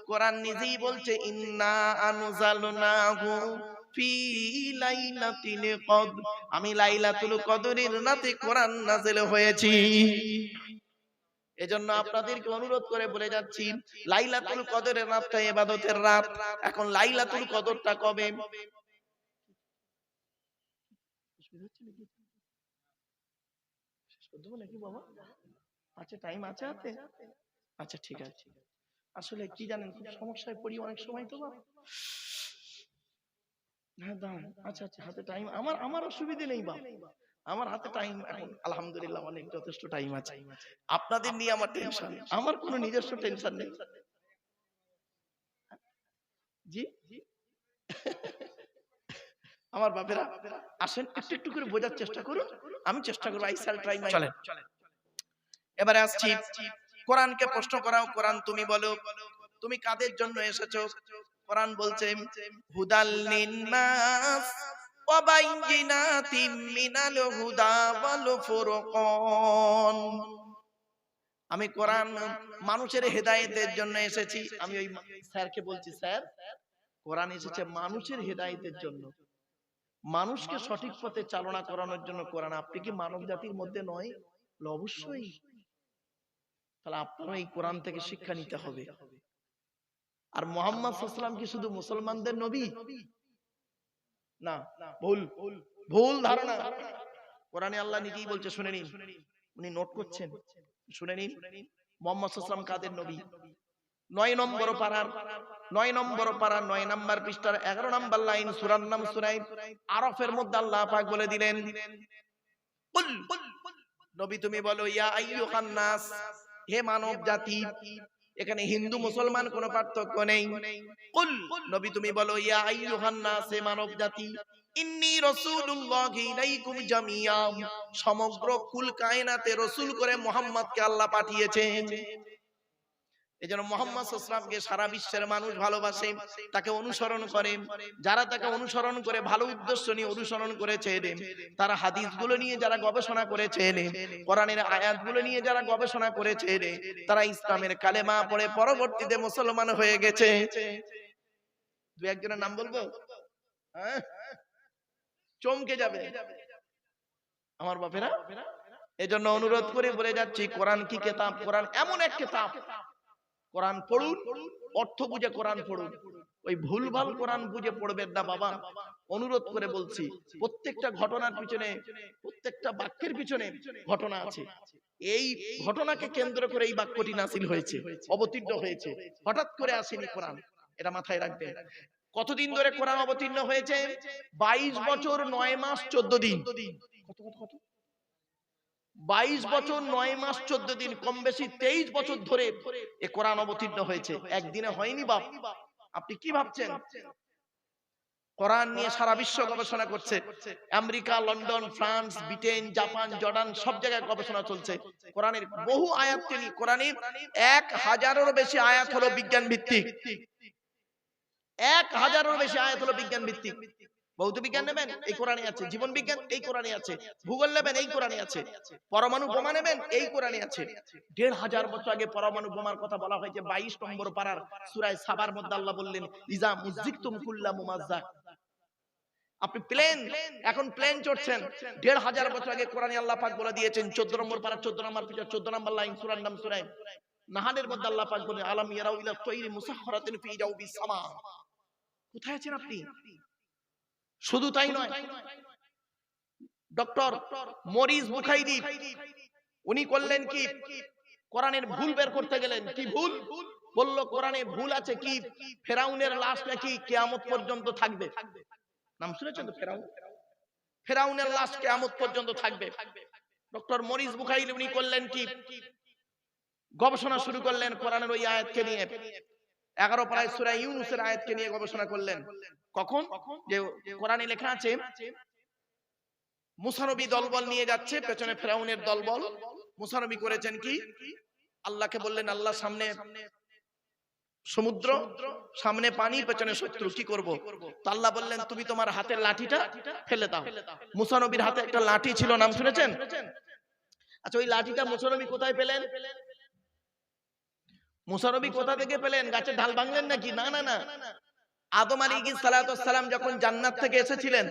কোরআন নিজেই বলছে ইন্না আনজালনাহু ফি লাইলাতিল কদর, আমি লাইলাতুল কদরের রাতে কোরআন নাযিল হয়েছি। এজন্য আপনাদেরকে অনুরোধ করে বলে যাচ্ছি, লাইলাতুল কদরের রাতটা ইবাদতের রাত। এখন লাইলাতুল কদরটা কবে? নাকি বাবা? আচ্ছা, টাইম আছে হাতে? আচ্ছা, ঠিক আছে। আসলে কি জানেন, খুব সমস্যায় পড়ি অনেক সময় তো বাবা। হ্যাঁ দাঁড়ান, আচ্ছা আচ্ছা, হাতে টাইম আমার অসুবিধে নেই বাবা, আমার হাতে টাইম এখন আলহামদুলিল্লাহ অনেক যথেষ্ট টাইম আছে। আপনাদের নিয়ে আমার টেনশন, আমার কোনো নিজস্ব টেনশন নেই। জি আমার বাপেরা আসেন, একটু একটু করে বোঝার চেষ্টা করুন, আমি চেষ্টা করবো। I shall try my. চলেন এবারে আসছি, কোরআনকে প্রশ্ন করাও, কোরআন তুমি বলো, তুমি কাদের জন্য এসেছো? কোরআন বলছে হুদাল লিন্নাস ওয়া বাইয়িনাতিম মিনাল হুদা ওয়াল ফুরকান। আমি কোরআন মানুষের হেদায়েতের জন্য এসেছি। আমি ওই স্যারকে বলছি, স্যার কোরআন এসেছে মানুষের হেদায়েতের জন্য, মানুষকে সঠিক পথে চালনা করানোর জন্য কোরআন। আপনি কি মানব জাতির মধ্যে নয়? অবশ্যই। তাহলে আপনারা এই কোরআন থেকে শিক্ষা নিতে হবে। আর মুহাম্মদ সাল্লাল্লাহু আলাইহি ওয়াসাল্লাম কি শুধু মুসলমানদের নবী? না, ভুল ভুল ধারণা। কোরআনে আল্লাহ নিজেই বলছে, শুনে নিন, উনি নোট করছেন, শুনে নিন মুহাম্মদ সাল্লাল্লাহু আলাইহি ওয়াসাল্লাম কাদের নবী। 9 নম্বর পারার 9 নম্বর পৃষ্ঠার 11 নম্বর লাইন, সূরার নাম সূরা আরাফের মধ্যে আল্লাহ পাক বলে দিলেন, কুল নবী তুমি বলো, ইয়া আইয়ুহান নাস, হে মানব জাতি। এখানে হিন্দু মুসলমান কোনো পার্থক্য নেই। কুল নবী তুমি বলো, ইয়া আইয়ুহান নাস, হে মানব জাতি, ইন্নী রাসূলুল্লাহি ইলাইকুম জামিয়া, সমগ্র কুল কায়নাতে রাসূল করে মুহাম্মদকে আল্লাহ পাঠিয়েছেন। এজন্য মুহাম্মদ সাল্লাল্লাহু আলাইহি ওয়াসাল্লামকে সারা বিশ্বের মানুষ ভালোবাসে, তাকে অনুসরণ করে। যারা তাকে অনুসরণ করে ভালো উদ্দেশ্য নিয়ে অনুসরণ করেছে, তারা হাদিসগুলো নিয়ে যারা গবেষণা করেছে, কোরআনের আয়াতগুলো নিয়ে যারা গবেষণা করেছে, তারা ইসলামের কালেমা পড়ে পরবর্তীতে মুসলমান হয়ে গেছে। দু একজনের নাম বলবো, হ্যাঁ চমকে যাবে আমার বাপেরা। এজন্য অনুরোধ করে বলে যাচ্ছি, কোরআন কি কিতাব? কোরআন এমন এক কিতাব, কোরআন পড়ুন, অর্থ বুঝে কোরআন পড়ুন, ওই ভুলভাল কোরআন বুঝে পড়বেন না বাবা। অনুরোধ করে বলছি, প্রত্যেকটা ঘটনার পিছনে, প্রত্যেকটা বাক্যের পিছনে ঘটনা আছে। এই ঘটনাকে কেন্দ্র করে এই বাক্যটি নাযিল হয়েছে, অবতীর্ণ হয়েছে, হঠাৎ করে আসেনি কোরআন, এটা মাথায় রাখবেন। কতদিন ধরে কোরআন অবতীর্ণ হয়েছে? 22 বছর 9 মাস 14 দিন। কত কত কত 22 বছর 9 মাস 14 দিন, কম বেশি 23 বছর ধরে এ কোরআন অবতীর্ণ হয়েছে। একদিনে হয়নি বাপ। আপনি কি ভাবছেন? কোরআন নিয়ে সারা বিশ্ব গবেষণা করছে। America, London, France, Britain, Japan, Jordan সব জায়গায় গবেষণা চলছে। কোরআনের বহু আয়াতকে নিয়ে, কোরআনের 1000-এরও বেশি আয়াত হলো বিজ্ঞান ভিত্তিক। 1000-এরও বেশি আয়াত হলো বিজ্ঞান ভিত্তিক। ভৌত বিজ্ঞান নেবেন, এই কোরআনে আছে। জীবন বিজ্ঞান, এই কোরআনে আছে। ভূগোল নেবেন, এই কোরআনে আছে। পরমাণু বোমা নেবেন, এই কোরআনে আছে। 1500 বছর আগে পরমাণু বোমার কথা বলা হয়েছে 22 নম্বর পারার সূরা সাবার মধ্যে। আল্লাহ বললেন, ইজা মুযিকতুম কুল্লা মুমাজ্জাক। আপনি প্লেন, এখন প্লেন চড়ছেন, 1500 বছর আগে কোরআনে আল্লাহ পাক বলে দিয়েছেন। 14 নম্বর পারা 14 নম্বর পৃষ্ঠা 14 নম্বর লাইন, সূরার নাম সূরা নাহলের মধ্যে আল্লাহ পাক বলেন, আলাম ইয়ারাউ ইলা তায়রি মুসাখখারাতিন ফি জাওবিস সামা। কোথায় আছেন আপনি? শুধু তাই নয়, ডক্টর মরিস বুখাইরি উনি করলেন কি, কোরআনের ভুল বের করতে গেলেন। কি ভুল বলল? কোরআনে ভুল আছে কি, ফেরাউনের লাশ নাকি কিয়ামত পর্যন্ত থাকবে। নাম শুনেছেন তো? ফেরাউনের লাশ কিয়ামত পর্যন্ত থাকবে। ডক্টর মরিস বুখাইরি উনি করলেন কি, গবেষণা শুরু করলেন কোরআনের ওই আয়াতকে নিয়ে। 11 পারায় সূরা ইউনূসের আয়াতকে নিয়ে গবেষণা করলেন। কখন? যে কোরআনে লেখা আছে মুসা নবী দলবল নিয়ে যাচ্ছে, পেছনে ফেরাউনের দলবল। মুসা নবী করেছেন কি, আল্লাহকে বললেন, আল্লাহ সামনে সমুদ্র, সামনে পানি, পেছনে শত্রু, কি করব? তো আল্লাহ বললেন, তুমি তোমার হাতের লাঠিটা ফেলে দাও। মুসা নবীর হাতে একটা লাঠি ছিল, নাম শুনেছেন? আচ্ছা, ওই লাঠিটা মুসা নবী কোথায় পেলেন? মুসা নবী কোথা থেকে পেলেন? গাছের ঢাল ভাঙলেন নাকি? না না না, আদম আলাইহিস সালাতু ওয়াস সালাম যখন জান্নাত থেকে এসেছিলেন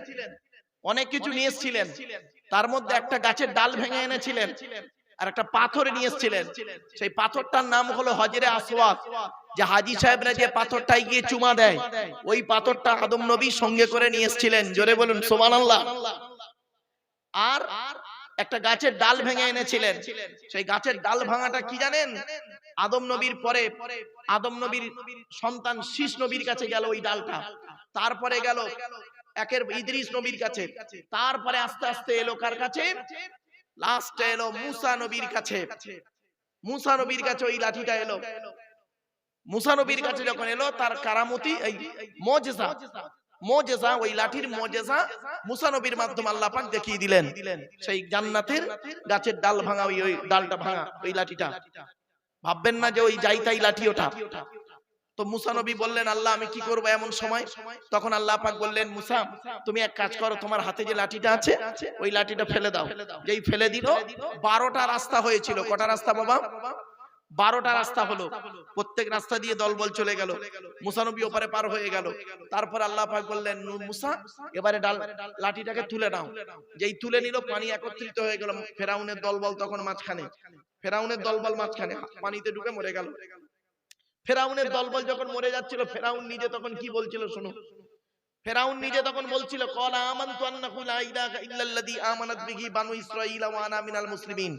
অনেক কিছু নিয়ে এসেছিলেন, তার মধ্যে একটা গাছের ডাল ভেঙে এনেছিলেন আর একটা পাথর নিয়ে এসেছিলেন। সেই পাথরটার নাম হলো হজরে আসওয়াদ। যে হাজী সাহেবরা যে পাথরটায় গিয়ে চুমা দেয়, ওই পাথরটা আদম নবী সঙ্গে করে নিয়ে এসেছিলেন। জোরে বলুন সুবহানাল্লাহ। আর একটা গাছের ডাল ভেঙে এনেছিলেন। সেই গাছের ডাল ভাঙাটা কি জানেন? আদম নবীর পরে আদম নবীর সন্তান শীষ নবীর কাছে গেল ওই ডালটা, তারপরে গেল একের ইদ্রিস নবীর কাছে, তারপরে আস্তে আস্তে এলো কার কাছে? লাস্টে এলো মুসা নবীর কাছে। মুসা নবীর কাছে ওই লাঠিটা এলো। মুসা নবীর কাছে যখন এলো, তার কারামতি এই মুজিজা ওই লাঠির মুজিজা মুসা নবীর মাধ্যমে আল্লাহ পাক দেখিয়ে দিলেন। সেই জান্নাতের গাছের ডাল ভাঙা, ওই ডালটা ভাঙা ওই লাঠিটা। ভাববেন না যে ওই যাই তাই লাঠি ওটা। তো মুসা নবী বললেন, আল্লাহ আমি কি করব এমন সময়? তখন আল্লাহ পাক বললেন, মুসা তুমি এক কাজ করো, তোমার হাতে যে লাঠিটা আছে ওই লাঠিটা ফেলে দাও। যেই ফেলে দিল, 12টা রাস্তা হয়েছিল। কটা রাস্তা বাবা? 12টা রাস্তা হলো। প্রত্যেক রাস্তা দিয়ে দলবল চলে গেল। মুসা নবী ওপারে পার হয়ে গেল। তারপর আল্লাহ পাক বললেন, মুসা এবারে লাঠিটাকে তুলে নাও। যেই তুলে নিল, পানি একত্রিত হয়ে গেল। ফেরাউনের দলবল তখন মাঝখানে, ফেরাউনের দলবল মাঝখানে পানিতে ডুবে মরে গেল। ফেরাউনের দলবল যখন মরে যাচ্ছিল, ফেরাউন নিজে তখন কি বলছিল শুনো। ফেরাউন নিজে তখন বলছিল, ক্বালা আমানতু আন্নাহু লা ইলাহা ইল্লাল্লাযী আমানাত বিহি বানু ইসরাঈল ওয়া আনা মিনাল মুসলিমিন।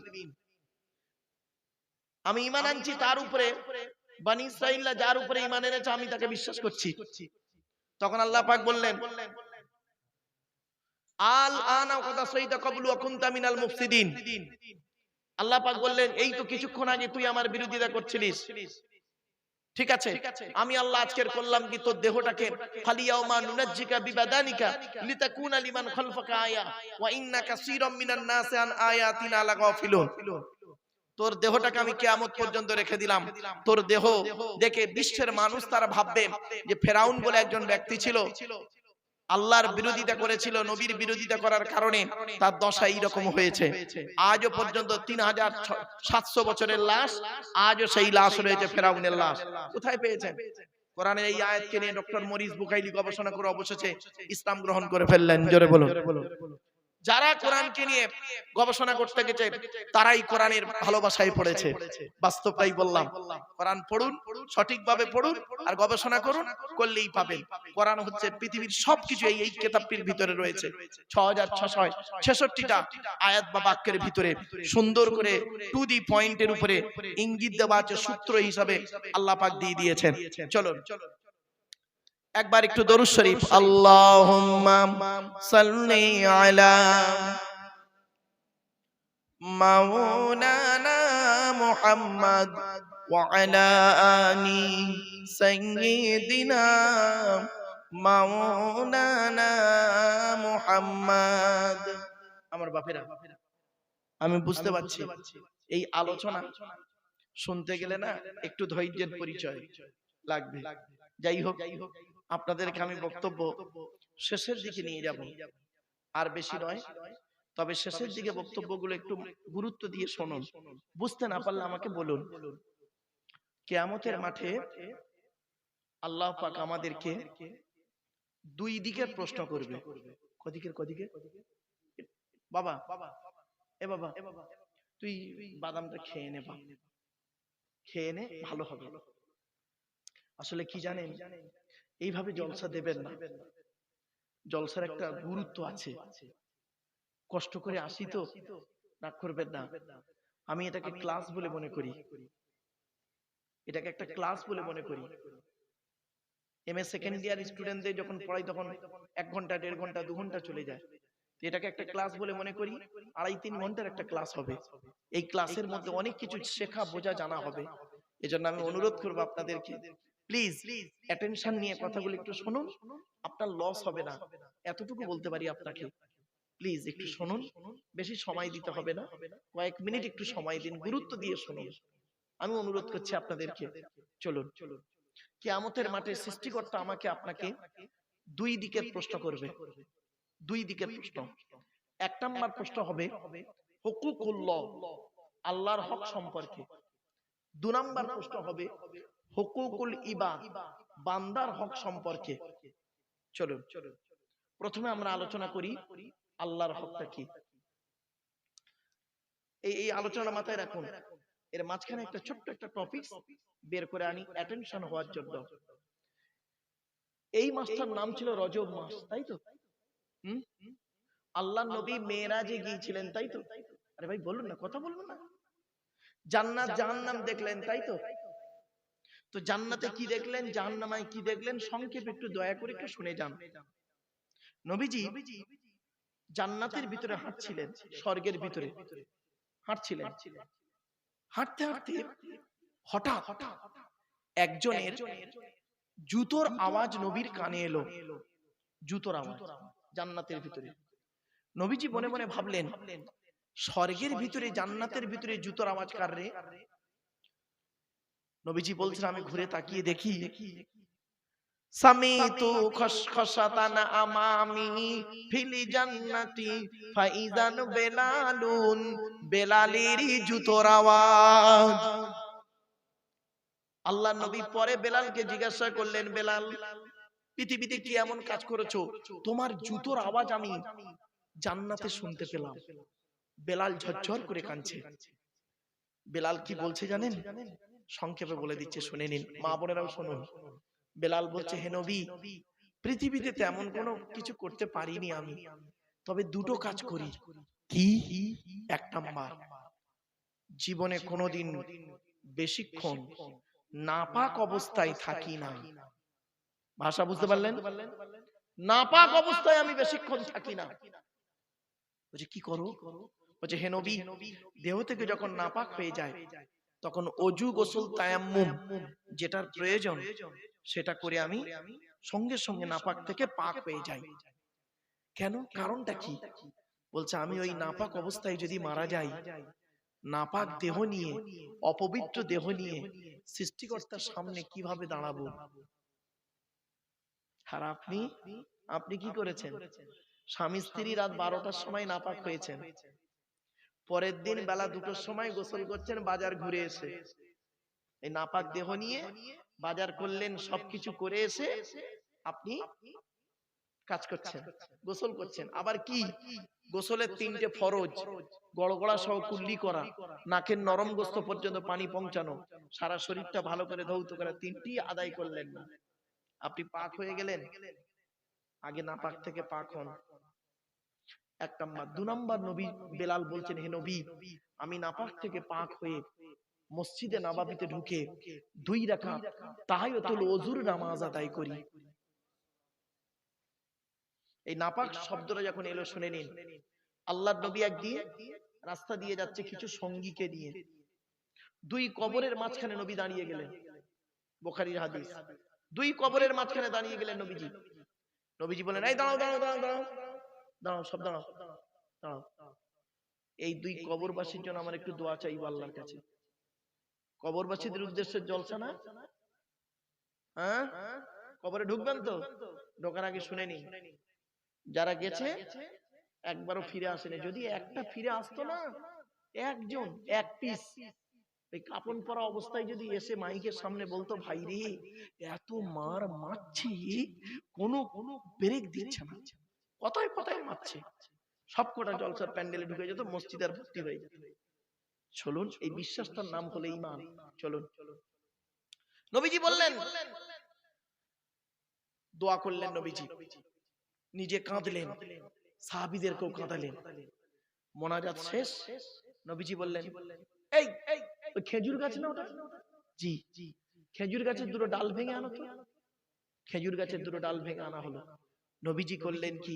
আমি ঈমান আনছি তার উপরে, বনি ইসরাঈলরা যার উপরে ঈমান এনেছে আমি তাকে বিশ্বাস করছি। তখন আল্লাহ পাক বললেন, আল আনা ওয়া তাসাইতা ক্বাবলু ওয়া কুনতা মিনাল মুফসিদিন। আল্লাহ পাক বললেন, এই তো কিছুক্ষণ আগে তুই আমার বিরোধিতা করছিলিস, ঠিক আছে, আমি আল্লাহ আজকের করলাম কি, তোর দেহটাকে ফালিয়াউমা নুনাজ্জিকা বিবাদানিকা লিতাকুনা লিমান খালফাকা আয়া ওয়া ইন্না কাসীরাম মিনান নাসি আন আয়াতিনা লাগাফিলুন। তোর দেহটাকে আমি কিয়ামত পর্যন্ত রেখে দিলাম। তোর দেহ দেখে বিশ্বের মানুষ তারা ভাববে যে ফেরাউন বলে একজন ব্যক্তি ছিল, আল্লাহর বিরোধিতা করেছিল, নবীর বিরোধিতা করার কারণে তার দশা এইরকম হয়েছে। আজও পর্যন্ত 3700 বছরের লাশ, আজও সেই লাশ রয়েছে, ফেরাউনের লাশ। কোথায় পেয়েছেন? কোরআনের এই আয়াতকে নিয়ে ডক্টর মরিস বুখাইলি গবেষণা করে অবশেষে ইসলাম গ্রহণ করে ফেললেন। জোরে বলুন। যারা কোরআনকে নিয়ে গবেষণা করতে গেছে তারাই কোরআনের ভালোবাসায় পড়েছে। বাস্তবটাই বললাম। কোরআন পড়ুন, সঠিকভাবে পড়ুন আর গবেষণা করুন, করলেই পাবেন। কোরআন হচ্ছে পৃথিবীর সবকিছু এই কিতাবটির ভিতরে রয়েছে। 6666টা আয়াত বা বাক্যের ভিতরে সুন্দর করে টু দি পয়েন্টের উপরে ইঙ্গিত দেওয়া আছে, সূত্র হিসাবে আল্লাহ পাক দিয়ে দিয়েছেন। চলুন একবার একটু দরুদ শরীফ, আল্লাহুম্মা সাল্লি আলা মাওলানা মুহাম্মদ ওয়া আলা আলি সাইয়্যিদিনা মাওলানা মুহাম্মদ। আমার বাপেরা, আমি বুঝতে পারছি এই আলোচনা শুনতে গেলে না একটু ধৈর্যের পরিচয় লাগবে। যাই হোক, আপনাদেরকে আমি বক্তব্য শেষের দিকে নিয়ে যাব, আর বেশি নয়। তবে শেষের দিকে বক্তব্যগুলো একটু গুরুত্ব দিয়ে শুনুন। বুঝতে না পারলে আমাকে বলুন। কিয়ামতের মাঠে আল্লাহ পাক আমাদেরকে দুই দিকের প্রশ্ন করবে। কদিকে? বাবা, এ বাবা, তুই বাদামটা খেয়ে নে, খেয়ে নে, ভালো হবে। আসলে কি জানেন, এইভাবে জলসা দেবেন না। জলসার একটা গুরুত্ব আছে। কষ্ট করে আসি তো, রাগ করবেন না। আমি এটাকে ক্লাস বলে মনে করি, এটাকে একটা ক্লাস বলে মনে করি। এমএ সেকেন্ড ইয়ার স্টুডেন্টদের যখন পড়াই তখন 1 ঘন্টা, 1.5 ঘন্টা, 2 ঘন্টা চলে যায়। এটাকে একটা ক্লাস বলে মনে করি। 2.5-3 ঘন্টার একটা ক্লাস হবে। এই ক্লাসের মধ্যে অনেক কিছু শেখা, বোঝা, জানা হবে। এজন্য আমি অনুরোধ করব আপনাদেরকে, প্লিজ অ্যাটেনশন নিয়ে কথাগুলো একটু শুনুন, আপনার লস হবে না, এতটুকু বলতে পারি আপনাকে। প্লিজ একটু শুনুন, বেশি সময় দিতে হবে না, কয়েক মিনিট একটু সময় দিন, গুরুত্ব দিয়ে শুনুন, আমি অনুরোধ করছি আপনাদেরকে। চলুন, কিয়ামতের মাঠে সৃষ্টিকর্তা আমাকে আপনাকে দুই দিকের প্রশ্ন করবে। দুই দিকের প্রশ্ন। 1 নাম্বার প্রশ্ন হবে হুকুকুল্লাহ, আল্লাহর হক সম্পর্কে। 2 নাম্বার প্রশ্ন হবে হুকুকুল ইবাদ, বান্দার হক সম্পর্কে। চলুন প্রথমে আমরা আলোচনা করি আল্লাহর হকটা কি। এই আলোচনা মাথায় রাখুন। এর মাঝখানে একটা ছোট্ট একটা টপিক বের করে আনি অ্যাটেনশন হওয়ার জন্য। এই মাসটার নাম ছিল রজব মাস, তাই তো? আল্লাহ নবী মেরাজে গিয়েছিলেন, তাই তো? আরে ভাই বলুন না, কথা বলুন না। জান্নাত জাহান্নাম দেখলেন, তাই তো? তো জান্নাতে কি দেখলেন, জাহান্নামায় কি দেখলেন, সংক্ষেপে একটু দয়া করে একটু শুনে যান। নবীজি জান্নাতের ভিতরে হাঁটছিলেন, স্বর্গের ভিতরে হাঁটছিলেন। হাঁটতে হাঁটতে হঠাৎ একজনের জুতোর আওয়াজ নবীর কানে এলো। জুতোর আওয়াজ জান্নাতের ভিতরে। নবীজি মনে মনে ভাবলেন, স্বর্গের ভিতরে জান্নাতের ভিতরে জুতোর আওয়াজ কার রে? নবীজি বলছেন, আমি ঘুরে তাকিয়ে দেখি, সামিতু খসখসাতান আমামি ফিল জান্নাতি ফাইজান বেলালুন, বেলালেরই জুতোর আওয়াজ। আল্লাহর নবী পরে বেলালকে জিজ্ঞাসা করলেন, বেলাল পৃথিবীতে কি এমন কাজ করেছো তোমার জুতোর আওয়াজ আমি জান্নাতে শুনতে পেলাম? বেলাল ঝরঝর করে কাঁদছে। বেলাল কি বলছে জানেন? সংক্ষেপে বলে দিচ্ছে, শুনে নিন মা বোনেরাও শুনুন। বেলাল বলছে, হে নবী, পৃথিবীতে তেমন কোনো কিছু করতে পারিনি আমি, তবে দুটো কাজ করি। কি? এক নাম্বার, জীবনে কোনোদিন বেশিক্ষণ নাপাক অবস্থায় থাকি না। ভাষা বুঝতে পারলেন? নাপাক অবস্থায় আমি বেশিক্ষণ থাকি না। বলছে কি করো? বলছে, হে নবী, দেহ থেকে যখন নাপাক হয়ে যায় তখন অজু গোসল তায়াম্মুম যেটার প্রয়োজন সেটা করে আমি সঙ্গে সঙ্গে নাপাক থেকে পাক হয়ে যাই। কেন? কারণটা কি? বলছে, আমি ওই নাপাক অবস্থায় যদি মারা যাই, নাপাক দেহ নিয়ে, অপবিত্র দেহ নিয়ে সৃষ্টিকর্তার সামনে কিভাবে দাঁড়াবো? আর আপনি কি করেছেন? স্বামী স্ত্রী রাত 12টার সময় নাপাক হয়েছেন, পরের দিন বেলা 2টোর সময় গোসল করছেন বাজার ঘুরে এসে। এই নাপাক দেহ নিয়ে বাজার করলেন, সবকিছু করে এসে আপনি কাজ করছেন, গোসল করছেন। আবার কি? গোসলের 3টে ফরজ, গড়গড়া সহ কুল্লি করা, নাকের নরম গোস্ত পর্যন্ত পানি পৌঁছানো, সারা শরীরটা ভালো করে ধৌত করা, 3টি আদায় করলেন না। আপনি পাক হয়ে গেলেন। আগে নাপাক থেকে পাক হন, 1 নাম্বার। 2 নাম্বার, নবী বেলাল বলছেন, হে নবী, আমি নাপাক থেকে পাক হয়ে মসজিদে নববীতে ঢুকে 2 রাকাত তাহিয়াতুল ওযুর নামাজ আদায় করি। এই নাপাক শব্দটা যখন এলো শুনে নিন। আল্লাহর নবী একদিন রাস্তা দিয়ে যাচ্ছে কিছু সঙ্গীকে নিয়ে, 2 কবরের মাঝখানে নবী দাঁড়িয়ে গেলেন। বুখারীর হাদিস। 2 কবরের মাঝখানে দাঁড়িয়ে গেলেন নবীজি। নবীজি বলেন, এই দাঁড়াও দাঁড়াও দাঁড়াও দাঁড়াও দাঁড়াও, সব দাঁড়াও দাঁড়াও। এই 2 কবরবাসীর জন্য আমার একটু দোয়া চাইবো আল্লাহর কাছে। কবরবাসীদের উদ্দেশ্যে জলসা না? হ্যাঁ, কবরে ঢুকবেন তো? ঢোকার আগে শুনে নিন, যারা গেছে একবারও ফিরে আসেনি, যদি একটা ফিরে আসতো না, একজন এক পিস এই কাপন পরা অবস্থায় যদি এসে মাইকের সামনে বলতো, ভাই রে এত মার মারছি, কোনো ব্রেক দিচ্ছে না, কথায় কথায় মারছে, সবকটা জলসার প্যান্ডেলে ঢুকে যেত, মসজিদ আর ভর্তি হয়ে যেত। চলুন, এই বিশ্বাসটার নাম হলো ঈমান। চলুন, নবীজি বললেন, দোয়া করলেন নবীজি, নিজে কাঁদলেন, সাহাবীদেরকেও কাঁদালেন। মোনাজাত শেষ, নবীজি বললেন, এই ওই খেজুর গাছ না ওটা? জি, খেজুর গাছের 2টো ডাল ভেঙে আনো তো। খেজুর গাছের 2টো ডাল ভেঙে আনা হলো। নবীজি করলেন কি,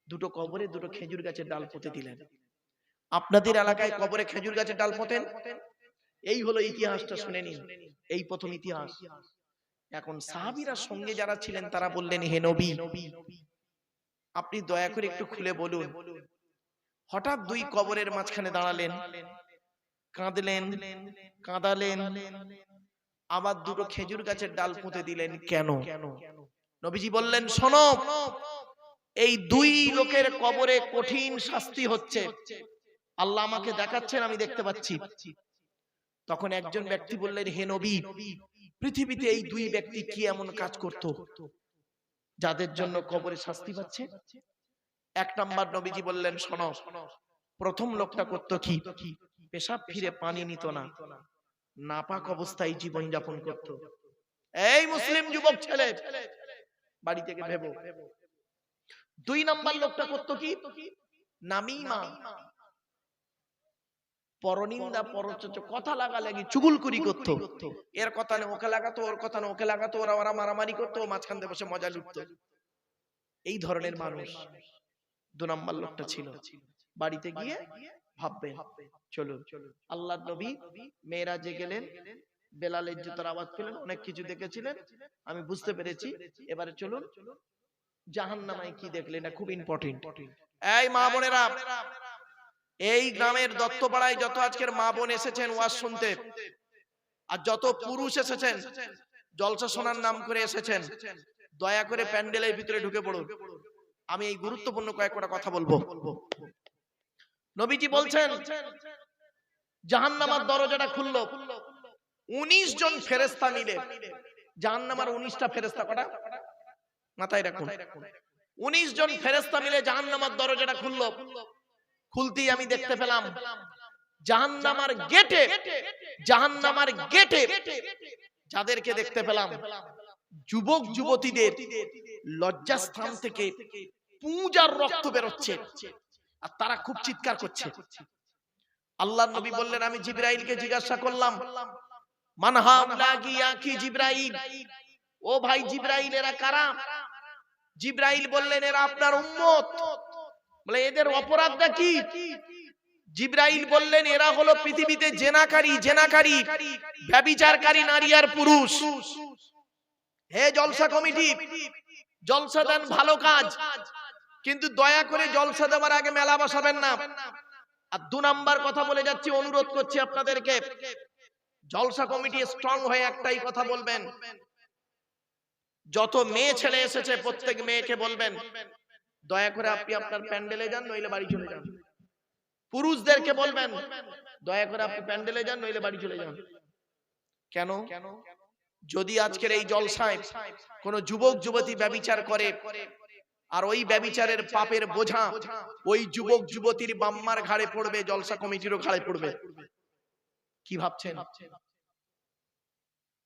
2টো কবরে 2টো খেজুর গাছের ডাল পুঁতে দিলেন। আপনাদের এলাকায় কবরে খেজুর গাছের ডাল পোঁতেন? এই হলো ইতিহাসটা, শুনে নিন, এই প্রথম ইতিহাস। এখন সাহাবীরা সঙ্গে যারা ছিলেন তারা বললেন, হে নবী, আপনি দয়া করে একটু খুলে বলুন। হঠাৎ 2 কবরের মাঝখানে দাঁড়ালেন, কাঁদলেন, কাঁদালেন, আবার 2টো খেজুর গাছের ডাল পুঁতে দিলেন কেন? নবীজি বললেন, শোনো, এই 2 লোকের কবরে কঠিন শাস্তি হচ্ছে, আল্লাহ আমাকে দেখাচ্ছেন, আমি দেখতে পাচ্ছি। তখন একজন ব্যক্তি বললেন, হে নবী, পৃথিবীতে এই দুই ব্যক্তি কি এমন কাজ করত যাদের জন্য কবরে শাস্তি পাচ্ছে? এক নাম্বার নবীজি বললেন, শোনো, প্রথম লোকটা করত কি? পেশাব ফিরে পানি নিত না, নাপাক অবস্থায় জীবন যাপন করত। এই মুসলিম যুবক ছেলে, বাড়ি থেকে ভেবো। দুই নাম্বার লোকটা করত কি? নামিমা, পরনিন্দা, পরচর্চা, কথা লাগালাগি, চুগলখড়ি করত। এর কথা না ওকে লাগাতো, ওর কথা না ওকে লাগাতো, ওরা মারামারি করতো, মাঝখান দিয়ে বসে মজা লুটতো। এই ধরনের মানুষ দু নাম্বার লোকটা ছিল। বাড়িতে গিয়ে ভাববেন, চলুন আল্লাহর নবী মেরাজে গেলেন, বেলালের জুতার আওয়াজ পেলেন, অনেক কিছু দেখেছিলেন, আমি বুঝতে পেরেছি, এবারে চলুন জাহান্নামায় কি দেখলেন, এটা খুব ইম্পর্টেন্ট। এই মা বোনেরা, এই গ্রামের দত্তপাড়ায় যত আজকের মা বোন এসেছেন ওয়াজ শুনতে, আর যত পুরুষ এসেছেন জলসা শোনার নাম করে এসেছেন, দয়া করে প্যান্ডেলের ভিতরে ঢুকে পড়ুন। আমি এই গুরুত্বপূর্ণ কয়েকটা কথা বলবো। নবীজি বলছেন, জাহান্নামের দরজাটা খুললো, 19 জন ফেরেশতা মিলে। জাহান্নামের 19টা ফেরেশতা, কটা মাথায় রাখুন, 19 জন ফেরেশতা মিলে জাহান্নামের দরজাটা খুললো। খুলতেই আমি দেখতে পেলাম জাহান্নামের গেটে যাদেরকে দেখতে পেলাম, যুবক যুবতীদের লজ্জাস্থান থেকে পূজার রক্ত বেরোচ্ছে, আর তারা খুব চিৎকার করছে। আল্লাহর নবী বললেন, আমি জিবরাইলকে জিজ্ঞাসা করলাম, মান হাউলাকি ইয়া কি জিবরাইল, ও ভাই জিবরাইল এরা কারা? জিবরাইল বললেন, এরা আপনার উম্মত। বলে, এদের অপরাধটা কি? জিবরাইল বললেন, এরা হলো পৃথিবীতে জেনাকারী, ব্যভিচারকারী নারী আর পুরুষ। হে জলসা কমিটি, জলসা দেন ভালো কাজ, কিন্তু দয়া করে জলসা দেওয়ার আগে মেলা বসাবেন না। আর দু নাম্বার কথা বলে যাচ্ছি, অনুরোধ করছি আপনাদেরকে, জলসা কমিটি স্ট্রং হয়ে একটাই কথা বলবেন, যত মেয়ে ছেলে এসেছে প্রত্যেক মেয়েকে বলবেন, দয়া করে আপনি আপনার প্যান্ডেলে যান, নইলে বাড়ি চলে যান। পুরুষদেরকে বলবেন, দয়া করে আপনি প্যান্ডেলে যান, নইলে বাড়ি চলে যান। কেন? যদি আজকের এই জলসায় কোন যুবক যুবতী ব্যভিচার করে, আর ওই ব্যভিচারের পাপের বোঝা ওই যুবক যুবতীর বাম্মার ঘাড়ে পড়বে, জলসা কমিটিরও ঘাড়ে পড়বে। কি ভাবছেন?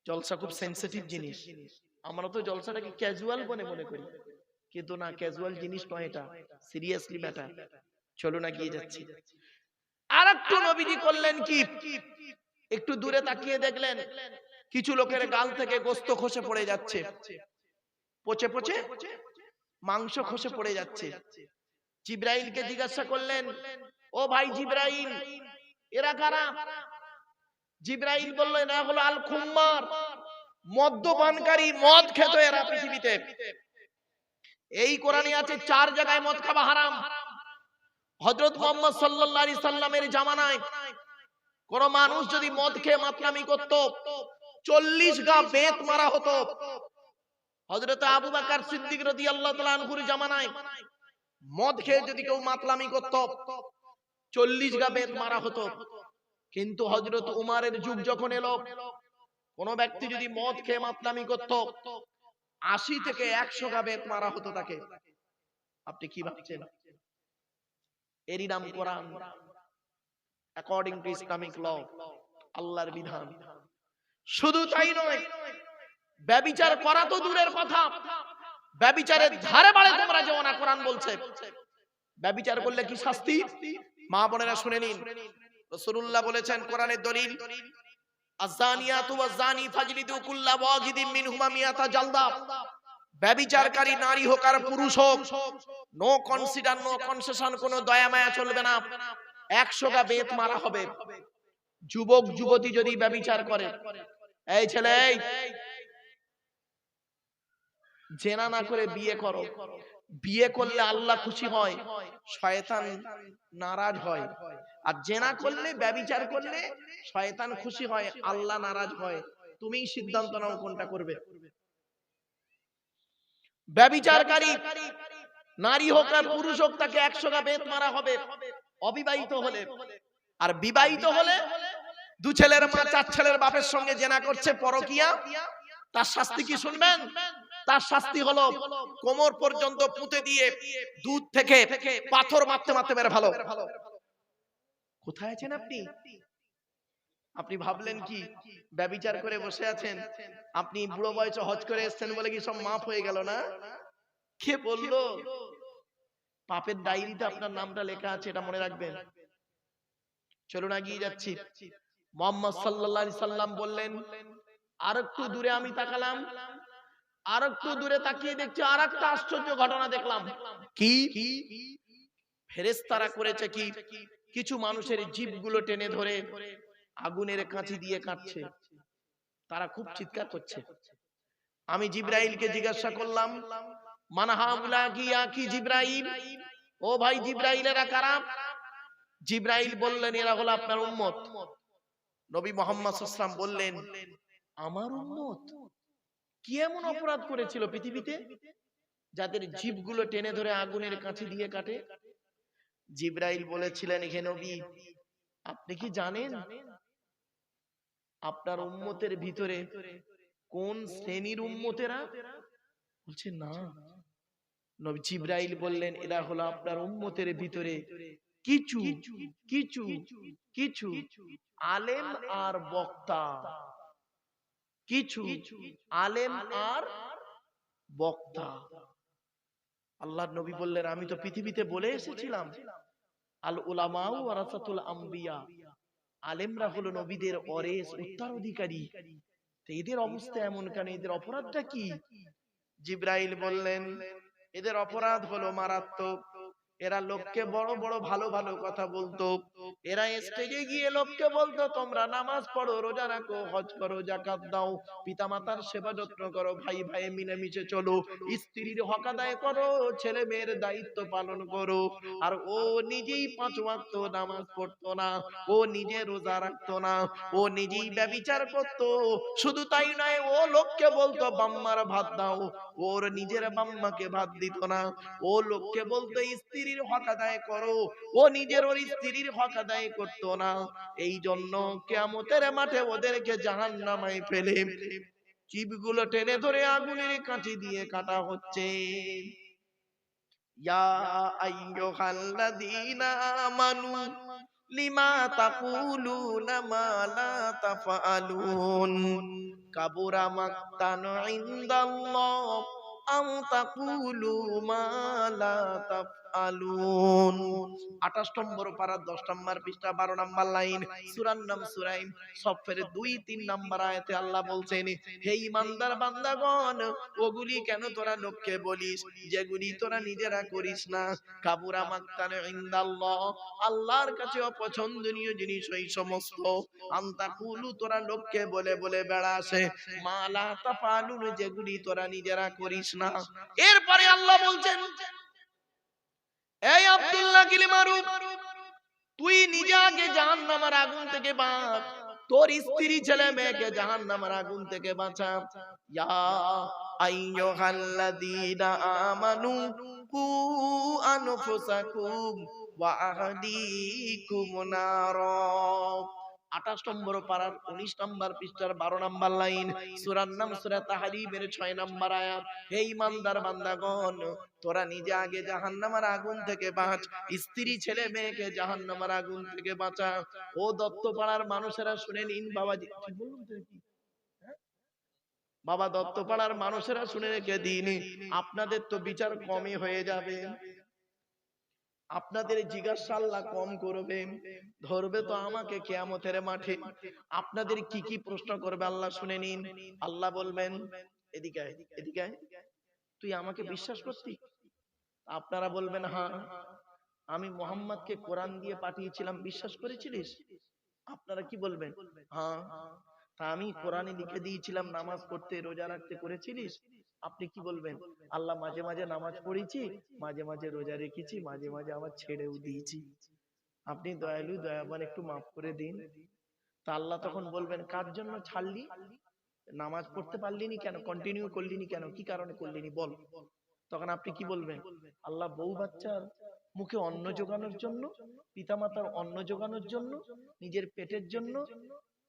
জলসা খুব সেনসিটিভ জিনিস। আমরা তো জলসাটাকে ক্যাজুয়াল মনে করি, কিন্তু না, ক্যাজুয়াল জিনিস নয়, এটা সিরিয়াসলি ম্যাটার। চলুন এগিয়ে যাচ্ছি। আর একটু নবীজি করলেন কি, একটু দূরে তাকিয়ে দেখলেন কিছু লোকের গাল থেকে গোশত খসে পড়ে যাচ্ছে, পচে পচে মাংস খসে পড়ে যাচ্ছে। জিবরাইলকে জিজ্ঞাসা করলেন, ও ভাই জিবরাইল, এরা কারা? জিবরাইল বলল, এরা হলো আল খুম্মার, মদ্যপানকারী, মদ খেত এরা পৃথিবীতে। এই কোরআনে আছে 4 জায়গায় মদ খাওয়া হারাম। হযরত মুহাম্মদ সাল্লাল্লাহু আলাইহি সাল্লামের জামানায় কোন মানুষ যদি মদ খেয়ে মাতলামি করত, 40 গা বেত মারা হতো। হযরত আবু বকর সিদ্দিক রাদিয়াল্লাহু তাআলা আনহুর জামানায় মদ খেয়ে যদি কেউ মাতলামি করত, 40 গা বেত মারা হতো। কিন্তু হযরত উমারের যুগ যখন এলো, কোন ব্যক্তি যদি মদ খেয়ে মাতলামি করত, 80 থেকে 100 গা বেত মারা হতো তাকে। আপনি কি ভাবছেন? এরই নাম কোরআন, অ্যাকর্ডিং টু ইসলামিক ল, আল্লাহর বিধান। শুধু তাই নয়, ব্যভিচার করা তো দূরের কথা, ব্যভিচারের ধারে বাড়ে তোমরা যেও না, কোরআন বলছে। ব্যভিচার করলে কি শাস্তি? মা বোনেরা শুনে নিন, রাসূলুল্লাহ বলেছেন, কোরআনের দলিল, আয-যানিয়াতু ওয়াজ-যানি ফাজলিদু কুল্লা ওয়াহিদিন মিনহুমা মিয়াতা জালদা। ব্যভিচারকারী নারী হোক আর পুরুষ হোক, নো কনসিডার, নো কনসেশন, কোনো দয়া মায়া চলবে না, 100 গা বেত মারা হবে। যুবক যুবতী যদি ব্যভিচার করে, এই ছেলে, জেনা না করে বিয়ে করো। বিয়ে করলে আল্লাহ খুশি হয়, শয়তান নারাজ হয়। আর জেনা করলে, ব্যভিচার করলে শয়তান খুশি হয়, আল্লাহ নারাজ হয়। তুমিই সিদ্ধান্ত নাও কোনটা করবে। ব্যভিচারকারী নারী হোক আর পুরুষ হোক, তাকে 100 গা বেত মারা হবে অবিবাহিত হলে। আর বিবাহিত হলে দু ছেলের মা চার ছেলের বাপের সঙ্গে জেনা করছে, পরকিয়া, তার শাস্তি কি শুনবেন? তার শাস্তি হলো কোমর পর্যন্ত পুঁতে দিয়ে দুধ থেকে পাথর মারতে মারতে মেরে ভালো। কোথায় আছেন আপনি? আপনি ভাবলেন কি ব্যভিচার করে বসে আছেন? আপনি বুড়ো বয়সে হজ করে এসেছেন বলে কি সব মাফ হয়ে গেল না? কে বললো? পাপের ডায়েরিতে আপনার নামটা লেখা আছে, এটা মনে রাখবেন। চলুন এগিয়ে যাচ্ছি। মুহাম্মদ সাল্লাল্লাহু আলাইহি সাল্লাম বললেন, আর একটু দূরে আমি তাকালাম, আর একটু দূরে তাকিয়ে দেখছি আর একটা আশ্চর্য ঘটনা দেখলাম। কি? ফেরেশতারা করেছে কি, কিছু মানুষের জিভগুলো টেনে ধরে আগুনের কাঁচি দিয়ে কাটছে। তারা খুব চিৎকার করছে। আমি জিবরাইলকে জিজ্ঞাসা করলাম, মান হাউলা কি জিবরাইল? ও ভাই জিবরাইল, এরা কারা? জিবরাইল বললেন, এরা হলো আপনার উম্মত। নবী মুহাম্মদ সাল্লাল্লাহু আলাইহি ওয়াসাল্লাম বললেন, আমার উম্মত? কি এমন অপরাধ করেছিল পৃথিবীতে যাদের জিভগুলো টেনে ধরে আগুনের কাঁচি দিয়ে কাটে? জিবরাইল বলেছিলেন, হে নবী, আপনি কি জানেন আপনার উম্মতের ভিতরে কোন শ্রেণীর উম্মতেরা? বলছে না। নবী জিবরাইল বললেন, এরা হলো আপনার উম্মতের ভিতরে কিছু কিছু কিছু আলেম আর বক্তা। কিছু আলেম আর বক্তা। আল্লাহর নবী বললেন, আমি তো পৃথিবীতে বলে এসেছিলাম, আল উলামাউ ওয়ারাসাতুল আম্বিয়া, আলেমরা হলো নবীদের ওয়ারিস, উত্তরাধিকারী। তো এদের অবস্থা এমন কেন? এদের অপরাধটা কি? জিবরাইল বললেন, এদের অপরাধ হলো মারাত্মক। এরা লোককে বড় বড় ভালো ভালো কথা বলতো। এরা স্টেজে গিয়ে লোককে বলতো, তোমরা নামাজ পড়ো, রোজা রাখো, হজ করো, যাকাত দাও, পিতামাতার সেবা যত্ন করো, ভাই ভাই মিলেমিশে চলো, স্ত্রীর হক আদায় করো, ছেলে মেয়ের দায়িত্ব পালন করো। আর ও নিজেই 5 ওয়াক্ত নামাজ পড়তো না, ও নিজে রোজা রাখতো না, ও নিজেই ব্যভিচার করতো। শুধু তাই নয়, ও লোককে বলতো বাম্মার ভাত দাও, ওর নিজের বাম্মাকে ভাত দিত না। ও লোককে বলতো স্ত্রীর হক আদায় করো, ও নিজের ওর স্ত্রীর হক আদায় করতো না। এই জন্য কিয়ামতের মাঠে ওদেরকে জাহান্নামে ফেলে জিভগুলো টেনে ধরে আগুনের কাঁচি দিয়ে কাটা হচ্ছে। ইয়া আইয়ুহাল্লাযীনা আমানু লিমা তাকুলুনা মা লা তাফআলুন কাবুরা মাকতান ইনদাল্লাহ আম তাকুলু মা লা তাফআলুন। 28 নম্বর পারা 10 নম্বর পৃষ্ঠা 12 নম্বর লাইন, সূরার নাম সূরা সফের 2-3 নম্বর আয়াতে আল্লাহ বলছেন, হে ঈমানদার বান্দাগণ, ওগুলি কেন তোরা লোককে বলিস যেগুলি তোরা নিজেরা করিস না? কাবুরা মাকতান ইনদাল্লাহ, আল্লাহর কাছে অপছন্দনীয় জিনিস ওই সমস্ত। আনতাকুলু, তোরা লোককে বলে বলে বেড়াস, মা লা তাফআলুন, যেগুলি তোরা নিজেরা করিস না। এরপরে আল্লাহ বলছেন, এই আব্দুল্লাহ কিলিমারু, তুই নিজে আগে জাহান্নামের আগুন থেকে বাঁচ, তোর স্ত্রী ছেলে মেয়েকে জাহান্নামের আগুন থেকে বাঁচা। ইয়া আইয়ুহাল্লাযীনা আমানু কু আনফুসাকুম ওয়া আহলিকুম নারা। 28 নম্বর পারার 19 নম্বর পৃষ্ঠার 12 নম্বর লাইন, সূরার নাম সূরা তাহরিমের 6 নম্বর আয়াত। হে ঈমানদার বান্দাগণ, তোরা নিজে আগে জাহান্নামের আগুন থেকে বাঁচ, স্ত্রী ছেলে মেয়েকে জাহান্নামের আগুন থেকে বাঁচা। ও দত্তপাড়ার মানুষেরা শুনে নিন, বাবাজি কি বললাম তো কি? বাবা দত্তপাড়ার মানুষেরা শুনে রেখে দিন, আপনাদের তো বিচার কমই হয়ে যাবে। আপনাদের জিজ্ঞাসা আল্লাহ কম করবে, ধরবে তো আমাকে কিয়ামতের মাঠে। আপনাদের কি কি প্রশ্ন করবে আল্লাহ শুনে নিন। আল্লাহ বলবেন, এদিকে আয়, এদিকে আয়, তুই আমাকে বিশ্বাস করতি? আপনারা বলবেন, হ্যাঁ। আমি মুহাম্মদকে কোরআন দিয়ে পাঠিয়েছিলাম, বিশ্বাস করেছিলিস? আপনারা কি বলবেন? হ্যাঁ। তা আমি কোরআনে লিখে দিয়েছিলাম নামাজ পড়তে, রোজা রাখতে, করেছিলিস? আপনি কি বলবেন? আল্লাহ, মাঝে মাঝে নামাজ পড়েছি, মাঝে মাঝে রোজা রেখেছি, মাঝে মাঝে আবার ছেড়েও দিয়েছি। আপনি দয়ালু, দয়াবান, একটু মাফ করে দিন। তা আল্লাহ তখন বলবেন, কার জন্য ছাড়লি? নামাজ পড়তে পারলিনি কেন? কন্টিনিউ করলিনি কেন? কি কারণে করলিনি বল। তখন আপনি কি বলবেন? আল্লাহ, বউ বাচ্চার মুখে অন্ন জোগানোর জন্য, পিতামাতার অন্ন জোগানোর জন্য, নিজের পেটের জন্য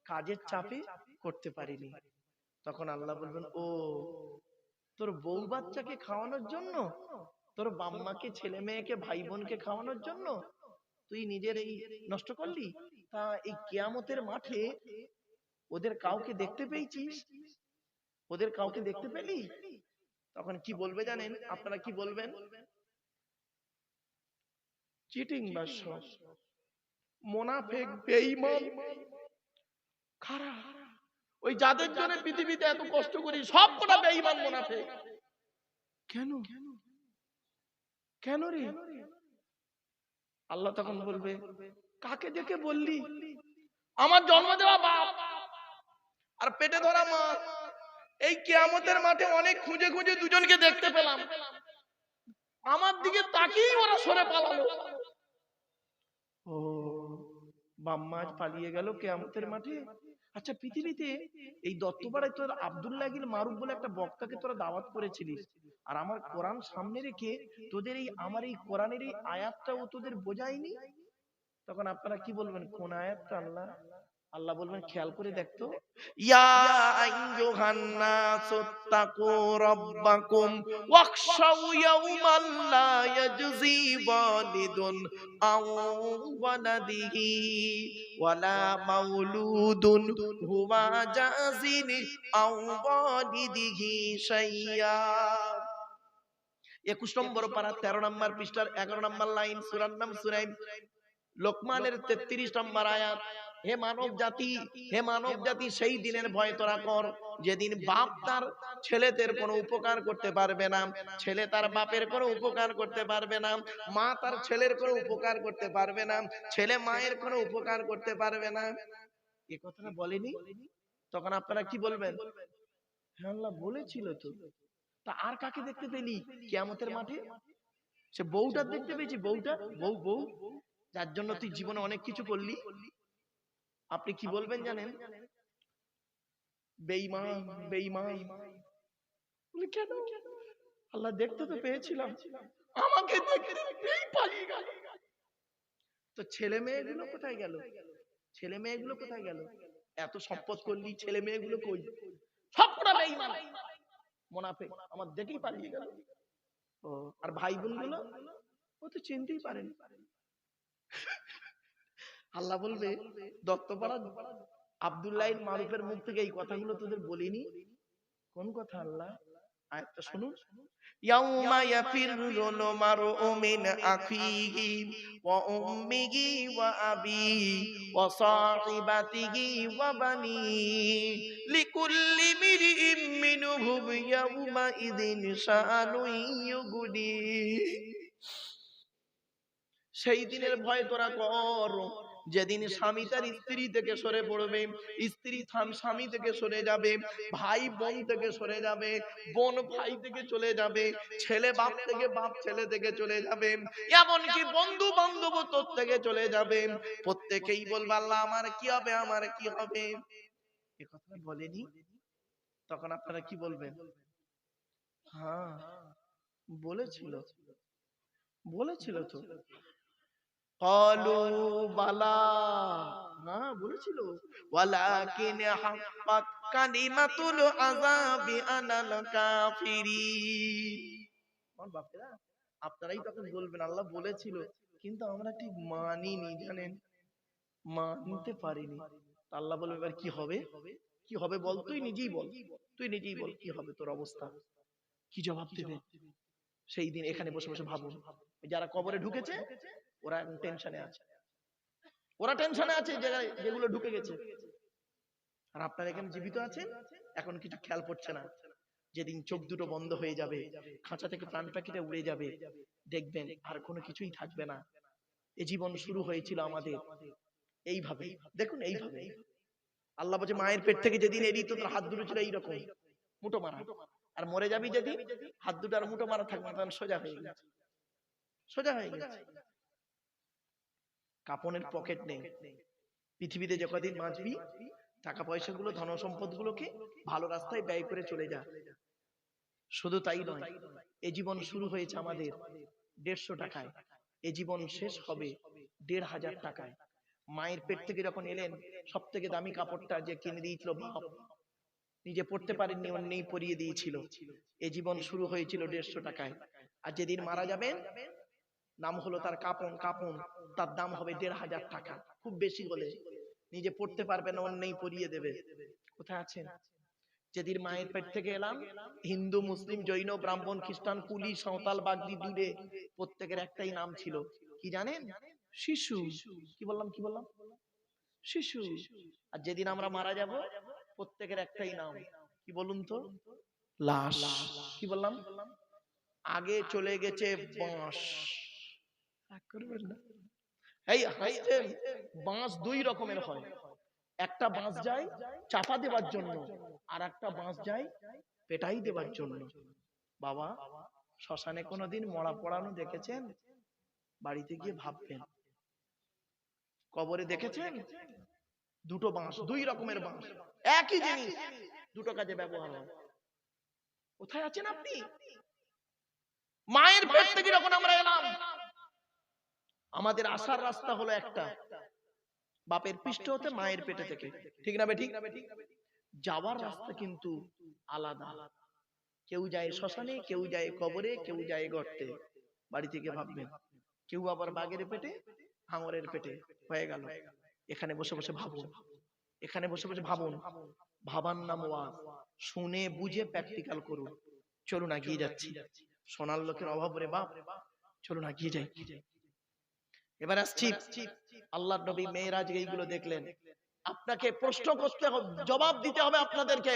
কাজের চাপে করতে পারিনি। তখন আল্লাহ বলবেন, ও তোর বউ বাচ্চাকে খাওয়ানোর জন্য, তোর বাম্মাকে, ছেলে মেয়েকে, ভাই বোনকে খাওয়ানোর জন্য তুই নিজের এই নষ্ট করলি? তা এই কিয়ামতের মাঠে ওদের কাউকে দেখতে পেয়েছিস? ওদের কাউকে দেখতে পেলি? তখন কি বলবে জানেন? আপনারা কি বলবেন? চিটিং বাদশা, মুনাফিক, বেঈমান, খারাপ। ওই যাদের জন্য পৃথিবীতে এত কষ্ট করি সবকটা বেঈমান, মুনাফিক। কেন কেন রে? আল্লাহ তখন বলবে, কাকে দেখে বললি? আমার জন্ম দেওয়া বাপ আর পেটে ধরা মা। এই কিয়ামতের মাঠে অনেক খুঁজে খুঁজে দুজনকে দেখতে পেলাম, আমার দিকে তাকিয়েই ওরা সরে পালালো। ও বাম্মা আজ পালিয়ে গেল কিয়ামতের মাঠে। আচ্ছা, পৃথিবীতে এই দত্তপাড়ায় তোর আব্দুল্লাহ মারুফ বলে একটা বক্তাকে তোরা দাওয়াত করেছিলিস, আর আমার কোরআন সামনে রেখে তোদের এই আমার এই কোরআনের এই আয়াতটাও তোদের বোঝায়নি। তখন আপনারা কি বলবেন? কোন আয়াতটা? আল্লাহ আল্লাহ বলবেন, খেয়াল করে দেখতো, ইয়া আইয়ুহান নাসু তাকু রাব্বাকুম ওয়াখশাউ ইয়াওমান লা ইয়াজজি ওয়ালিদুন আও ওয়ালাদিহি ওয়ালা মাউলুদুন হুয়া জাযিন আও ওয়ালিদিহি শাইয়্যা। 21 নম্বর পারা 13 নম্বর পৃষ্ঠার 11 নম্বর লাইন, সূরার নাম সূরা লোকমানের 33 নম্বর আয়াত। হে মানব জাতি, হে মানব জাতি, সেই দিনের ভয় তোরা কর যেদিন বাপ তার ছেলেদের কোনো উপকার করতে পারবে না, ছেলে তার বাপের কোনো উপকার করতে পারবে না, মা তার ছেলের কোনো উপকার করতে পারবে না, ছেলে মায়ের কোনো উপকার করতে পারবে না। এই কথাটা বলেনি? তখন আপনারা কি বলবেন? হ্যাঁ আল্লাহ বলেছিল তো। তা আর কাকে দেখতে পেলি কিয়ামতের মাঠে? সে বউটা দেখতে পেয়েছি, বউটা, বউ বউ যার জন্য তুই জীবনে অনেক কিছু করলি। আপনি কি বলবেন জানেন? বেঈমান, বেঈমান। কেন? আল্লাহ দেখতে তো পেয়েছিলাম, আমাকে দেখতে পেয়েই পালিয়ে গেল। তো ছেলে মেয়েগুলো কোথায় গেল? ছেলে মেয়েগুলো কোথায় গেল? এত সম্পদ করলি, ছেলে মেয়েগুলো কই? সবকটা বেঈমান, মুনাফিক, আমার দেখেই পালিয়ে গেল। ও আর ভাই বোনগুলো ও তো চিনতেই পারেন। আল্লাহ বলবে, দত্তপাড়া আব্দুল্লাহ মারুফের মুখ থেকে এই কথাগুলো তোদের বলিনি? কোন কথা আল্লাহ? আয়াতটা শুনুন, ইয়াউমা ইয়াফিরুল মারউ মিন আখিহি ওয়া উম্মিহি ওয়া আবিহি ওয়া সাহিবাতিহি ওয়া বানিহি লিকুল্লি মিরইম মিনহুম ইয়াউমা ইযিন শাআনুন ইউগনি। সেই দিনের ভয় তোরা কর যেদিন স্বামী তার স্ত্রী থেকে সরে পড়বে, স্ত্রী স্বামী থেকে সরে যাবে, ভাই বোন থেকে সরে যাবে, বোন ভাই থেকে চলে যাবে, ছেলে বাপ থেকে, বাপ ছেলে থেকে চলে যাবে, এমনকি বন্ধু বান্ধব তোর থেকে চলে যাবে। প্রত্যেকেই বলবে, আল্লাহ আমার কি হবে, আমার কি হবে? এ কথা বলেনি? তখন আপনারা কি বলবেন? হ্যাঁ বলেছিল, বলেছিল তো। قالوا বালা, হ্যাঁ বলেছিল, ওয়ালাকিন হাক্কাত কালিমাতুল আযাবি আলাল কাফিরিন। আমার বাপেরা, আপনারাই তখন বলবেন আল্লাহ বলেছিল, কিন্তু আমরা ঠিক মানিনি, জানেন, মানতে পারিনি। আল্লাহ বলবে, এবার কি হবে? কি হবে বল, তুই নিজেই বল, তুই নিজেই বল কি হবে তোর অবস্থা? কি জবাব দেবে? সেই দিন এখানে বসে বসে ভাবুন, যারা কবরে ঢুকেছে ওরা এখন টেনশনে আছে, ওরা টেনশনে আছে যেগুলো ঢুকে গেছে। আর আপনারা এখানে জীবিত আছেন, এখন কিছু খেয়াল পড়ছে না। যেদিন চোখ দুটো বন্ধ হয়ে যাবে, খাঁচা থেকে প্রাণ পাখিটা উড়ে যাবে, দেখবেন আর কোনো কিছুই থাকবে না। এই জীবন শুরু হয়েছিল আমাদের এইভাবে, দেখুন এইভাবে। আল্লাহ বলছে, মায়ের পেট থেকে যেদিন এলি তোর হাত দুটো ছিল এইরকম মুঠো মারা, আর মরে যাবি যেদিন হাত দুটো আর মুঠো মারা থাকবে না, তখন সোজা হয়ে গেছে, সোজা হয়ে গেছে। কাপনের পকেট নেই। পৃথিবীতে যে কদিন বাঁচবি, টাকা পয়সা গুলো, ধন সম্পদ গুলোকে ভালো রাস্তায় ব্যয় করে চলে যা। শুধু তাই নয়, এই জীবন শুরু হয়েছে আমাদের 150 টাকায়, এই জীবন শেষ হবে 1500 টাকায়। মায়ের পেট থেকে যখন এলেন, সব থেকে দামি কাপড়টা যে কিনে দিয়েছিল বাপ, নিজে পড়তে পারেননি, অন্যই পরিয়ে দিয়েছিল। এ জীবন শুরু হয়েছিল 150 টাকায়। আর যেদিন মারা যাবেন, নাম হলো তার কাপন, কাপন তার দাম হবে 1500 টাকা, খুব বেশি হলে। নিজে পড়তে পারবে না, অন্যই পরিয়ে দেবে। কোথায় আছেন? যেদিন মায়ের পেট থেকে এলাম, হিন্দু, মুসলিম, জৈন, ব্রাহ্মণ, খ্রিস্টান, কুলি, সাঁওতাল, বাগদি, দুলে প্রত্যেকের একটাই নাম ছিল, কি জানেন? শিশু। কি বললাম? কি বললাম? শিশু। আর যেদিন আমরা মারা যাব, প্রত্যেকের একটাই নাম, কি বলুন তো? লাশ। কি বললাম? আগে চলে গেছে বাঁশ। করবেন না, এই হাসছেন। বাঁশ দুই রকমের হয়, একটা বাঁশ যায় চাপা দেওয়ার জন্য, আর একটা বাঁশ যায় পেটাই দেওয়ার জন্য। বাবা, শ্মশানে কোনোদিন মরা পড়ানো দেখেছেন? বাড়িতে গিয়ে ভাববেন। কবরে দেখেছেন? দুটো বাঁশ, দুই রকমের বাঁশ, একই জিনিস, দুটো কাজে ব্যবহার হয়। কোথায় আছেন আপনি? মায়ের পেট থেকে যখন আমরা এলাম, আমাদের আসার রাস্তা হলো একটা, বাপের পৃষ্ঠ হতে, মায়ের পেটে থেকে, ঠিক না বেঠিক? যাওয়ার রাস্তা কিন্তু আলাদা। কেউ যায় শ্মশানে, কেউ যায় কবরে, কেউ যায় গর্তে। বাড়ি থেকে ভাববেন। কেউ আবার বাঘের পেটে, হাঙরের পেটে, হয়ে গেল। এখানে বসে বসে ভাবুন, এখানে বসে বসে ভাবুন। ভাবার নাম ওয়াজ। শুনে বুঝে প্র্যাকটিক্যাল করুন। চলুন এগিয়ে যাচ্ছি, সোনার লোকের অভাব রে বাপ, চলুন এগিয়ে যাই। এবার আসছি, আল্লাহর নবী মেরাজ এইগুলো দেখলেন। আপনাকে প্রশ্ন করতে হবে, জবাব দিতে হবে আপনাদেরকে।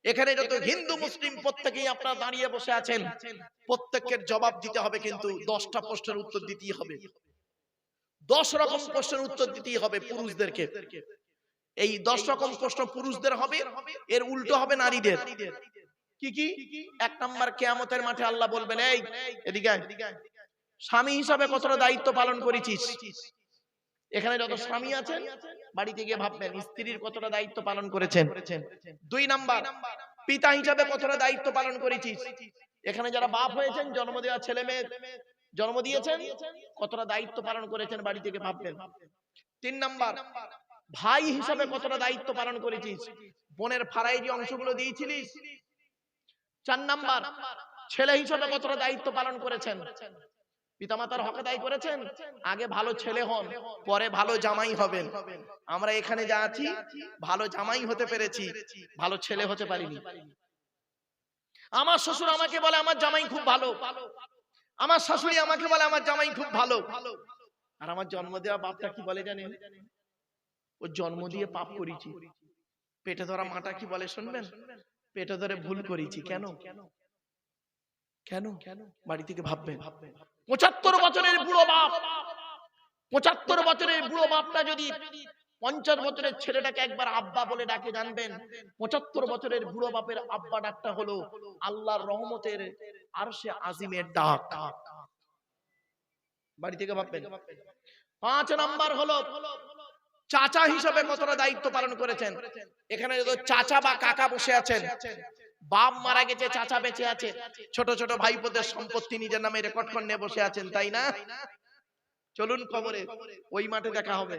এখানে যত হিন্দু মুসলিম প্রত্যেকেই আপনারা দাঁড়িয়ে বসে আছেন, প্রত্যেকের জবাব দিতে হবে, কিন্তু 10টা প্রশ্নের উত্তর দিতেই হবে। 10 রকম প্রশ্নের উত্তর দিতেই হবে পুরুষদেরকে। এই 10 রকম প্রশ্ন পুরুষদের হবে, এর উল্টো হবে নারীদের। কি কি? 1 নাম্বার, কিয়ামতের মাঠে আল্লাহ বলবেন, এই এদিকে আয়, স্বামী হিসাবে কতটা দায়িত্ব পালন করেছিস? এখানে যত স্বামী আছেন, বাড়িতে গিয়ে ভাববেন স্ত্রীর কতটা দায়িত্ব পালন করেছেন। 2 নাম্বার, পিতা হিসাবে কতটা দায়িত্ব পালন করেছিস? এখানে যারা বাপ হয়েছেন, জন্ম দেওয়া ছেলে মেয়ে জন্ম দিয়েছেন, কতটা দায়িত্ব পালন করেছেন, বাড়ি থেকে ভাববেন। 3 নাম্বার, ভাই হিসাবে কতটা দায়িত্ব পালন করেছিস? বোনের ফারাইজি অংশগুলো দিয়েছিলিস? 4 নাম্বার, ছেলে হিসাবে কতটা দায়িত্ব পালন করেছেন? পিতামাতার হক আদায় করেছেন? আগে ভালো ছেলে হন, পরে ভালো জামাই হবেন। আমরা এখানে যা আছি, ভালো জামাই হতে পেরেছি, ভালো ছেলে হতে পারিনি। আমার শ্বশুর আমাকে বলে আমার জামাই খুব ভালো, আমার শাশুড়ি আমাকে বলে আমার জামাই খুব ভালো। আর আমার জন্ম দেওয়া বাপটা কি বলে জানেন? ও জন্ম দিয়ে পাপ করেছি। পেটে ধরা মাটা কি বলে শুনবেন? পেটে ধরে ভুল করেছি। কেন? কেন? বাড়ি থেকে ভাববেন। 75 বছরের বুড়ো বাপ, 75 বছরের বুড়ো বাপটা যদি 50 বছরের ছেলেটাকে একবার আব্বা বলে ডাকে, জানবেন 75 বছরের বুড়ো বাপের আব্বা ডাকটা হলো আল্লাহর রহমতের আরশে আজিমের ডাক। বাড়ি থেকে ভাববেন। 5 নাম্বার হলো চাচা হিসেবে কতটা দায়িত্ব পালন করেছেন। এখানে যদি চাচা বা কাকা বসে আছেন, বাপ মারা গেছে, চাচা বেঁচে আছে, ছোট ছোট ভাইপোদের সম্পত্তি নিজের নামে রেকর্ড করে নিয়ে বসে আছেন, তাই না? চলুন কবরে, ওই মাঠে দেখা হবে।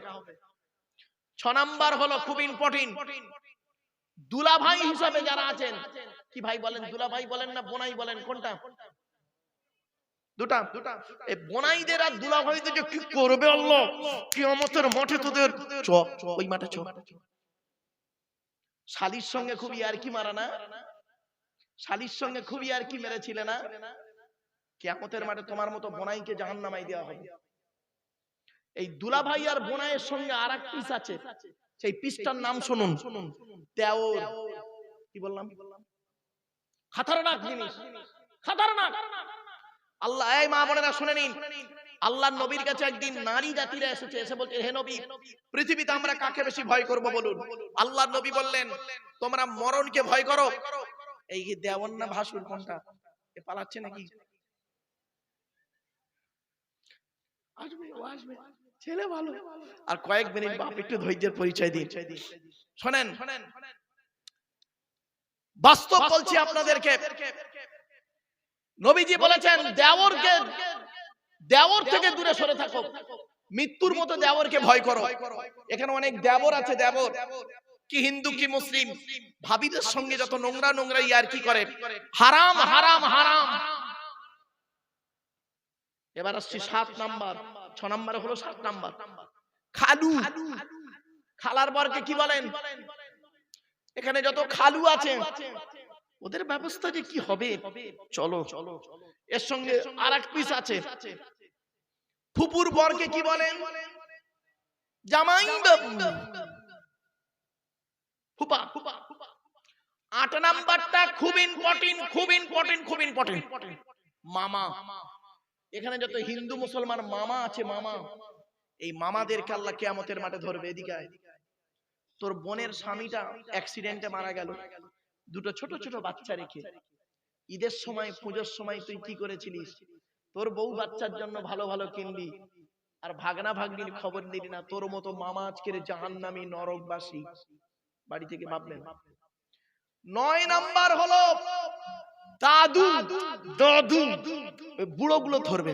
6 নাম্বার হলো খুব ইম্পর্টেন্ট, দুলা ভাই হিসাবে যারা আছেন। কি ভাই বলেন? দুলা ভাই বলেন না বোনাই বলেন? কোনটা? দুটা। এই বোনাইদের আর দুলা ভাইদের যে কি করবে আল্লাহ কিয়ামতের মাঠে, তোদের চ ওই মাঠে চ। শালির সঙ্গে খুব ইয়ারকি মারা না? শালির সঙ্গে খুব ইয়ারকি মেরেছিলে না? কিয়ামতের মাঠে তোমার মতো বোনাইকে জাহান্নামায় দেওয়া হবে। এই দুলা ভাই আর বোনাইয়ের সঙ্গে আরেক পিস আছে, সেই পিসটার নাম শুনুন, দেওর। কি বললাম? খতরনাক জিনিস, খতরনাক। আল্লাহ, এই মা বোনেরা শুনে নিন, আল্লাহর নবীর কাছে একদিন নারী জাতিরা এসেছে, এসে বলছে, হে নবী, পৃথিবীতে আমরা কাকে বেশি ভয় করব বলুন? আল্লাহর নবী বললেন, তোমরা মরণকে ভয় করো। এই দেওর না ভাসুর কোনটা? এ পালাচ্ছে নাকি? আসবে, ও আসবে, ছেলে ভালো। আর কয়েক মিনিট বাপ একটু ধৈর্যের পরিচয় দিন। শোনেন, বাস্তব বলছি আপনাদেরকে। নবীজি বলেছেন দেওর থেকে দূরে সরে থাকো। মৃত্যুর মতো দেবরকে ভয় করো। এখানে অনেক দেবর আছে, দেবর কি হিন্দু কি মুসলিম, ভাবিদের সঙ্গে যত নোংরা নোংরা ইয়ার কি করে, হারাম হারাম হারাম। এবার আসছি 7 নাম্বার, 6 নাম্বার হলো 7 নাম্বার, খালু। খালার বরকে কি বলেন? এখানে যত খালু আছে ওদের ব্যবস্থা যে কি হবে, চলো। এর সঙ্গে আরেক পিস আছে, ফুপুর বরকে কি বলেন? জামাই বাবু, ফুপা। 8 নাম্বারটা খুব ইম্পর্টেন্ট, খুব ইম্পর্টেন্ট, খুব ইম্পর্টেন্ট, মামা। এখানে যত হিন্দু মুসলমান মামা আছে, মামা, এই মামাদেরকে আল্লাহ কিয়ামতের মাঠে ধরবে। এদিকে আয়। তোর বোনের স্বামীটা অ্যাক্সিডেন্টে মারা গেল, দুটো ছোট ছোট বাচ্চা রেখে। ঈদের সময়, পূজোর সময় তুই কি করেছিলিস? তোর বউ বাচ্চার জন্য ভালো ভালো কিনলি, আর ভাগনা ভাগ্নির খবর নিলি না। তোর মতো মামা আজকের জাহান্নামী নরকবাসী। বাড়ি থেকে ভাববেন। 9 নাম্বার হলো দাদু। দাদু বুড়োগুলো ধরবে,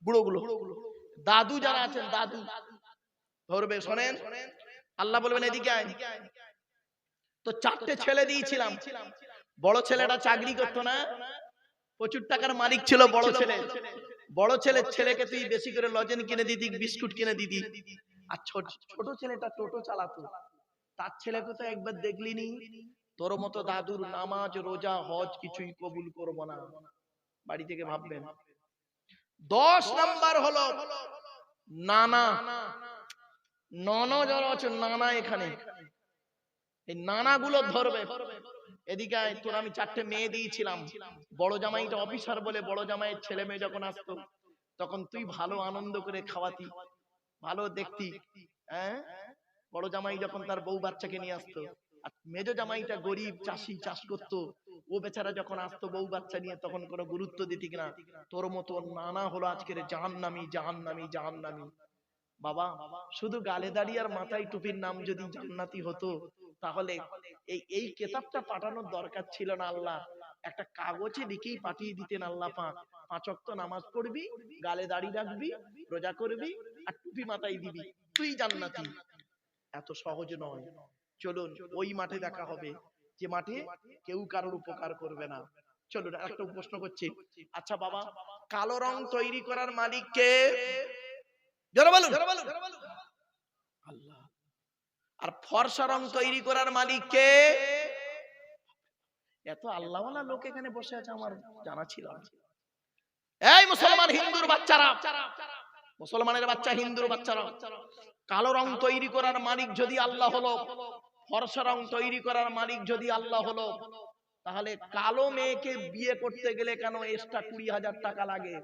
বুড়োগুলো, দাদু যারা আছেন দাদু ধরবে। শোনেন, আল্লাহ বলবেন এদিকে আয়। তো 4টে ছেলে দিয়েছিলাম, বড় ছেলেটা চাকরি করতো না, প্রচুর টাকার মালিক ছিল বড় ছেলে। বড় ছেলের ছেলেকে তুই বেশি করে লজেন কিনে দিতি, বিস্কুট কিনে দিতি। আর ছোট ছেলেটা টোটো চালাতো, তার ছেলেকে তো একবার দেখলিনি। তোর মতো দাদুর নামাজ রোজা হজ কিছুই কবুল করব না। বাড়ি থেকে ভাববেন। 10 নাম্বার হলো নানা। নানা যারা আছে, নানা, এখানে এই নানাগুলো ধরবে। এদিকে আয়। তোর আমি 4টে মেয়ে দিয়েছিলাম, বড় জামাইটা অফিসার বলে বড় জামাইয়ের ছেলে মেয়ে যখন আসতো তখন তুই ভালো আনন্দ করে খাওয়াতি, ভালো দেখতি। হ্যাঁ, বড় জামাই যখন তার বউ বাচ্চাকে নিয়ে আসতো, আর মেজ জামাইটা গরিব চাষি, চাষ করতো, ও বেচারা যখন আসতো বউ বাচ্চা নিয়ে তখন কোনো গুরুত্ব দিতি কিনা। তোর মতো নানা হলো আজকের জাহান্নামী, জাহান্নামী, জাহান্নামী। বাবা, শুধু গালে দাড়ি আর মাথায় টুপির নাম যদি জান্নাতি হতো, তাহলে এই কিতাবটা পাঠানোর দরকার ছিল না। আল্লাহ একটা কাগজে লিখেই পাঠিয়ে দিতেন। আল্লাহ পাক 5 ওয়াক্ত নামাজ পড়বি, গালে দাড়ি রাখবি, রোজা করবি, আর টুপি মাথায় দিবি, তুই জান্নাতি। এত সহজ নয়। চলুন ওই মাঠে দেখা হবে যে মাঠে কেউ কারোর উপকার করবে না। চলুন একটা প্রশ্ন করছি। আচ্ছা বাবা, কালো রং তৈরি করার মালিক কে? জোরে বলুন। আল্লাহ। আর ফর্সা রং তৈরি করার মালিক কে? এত আল্লাহওয়ালা লোক এখানে বসে আছে, আমার জানা ছিল না। এই মুসলমান হিন্দুর বাচ্চারা, মুসলমানের বাচ্চা, হিন্দুর বাচ্চারা, কালো রং তৈরি করার মালিক যদি আল্লাহ হলো, ফর্সা রং তৈরি করার মালিক যদি আল্লাহ হলো, তাহলে কালো মেয়েকে বিয়ে করতে গেলে কেন এক্সট্রা 20,000 টাকা লাগে?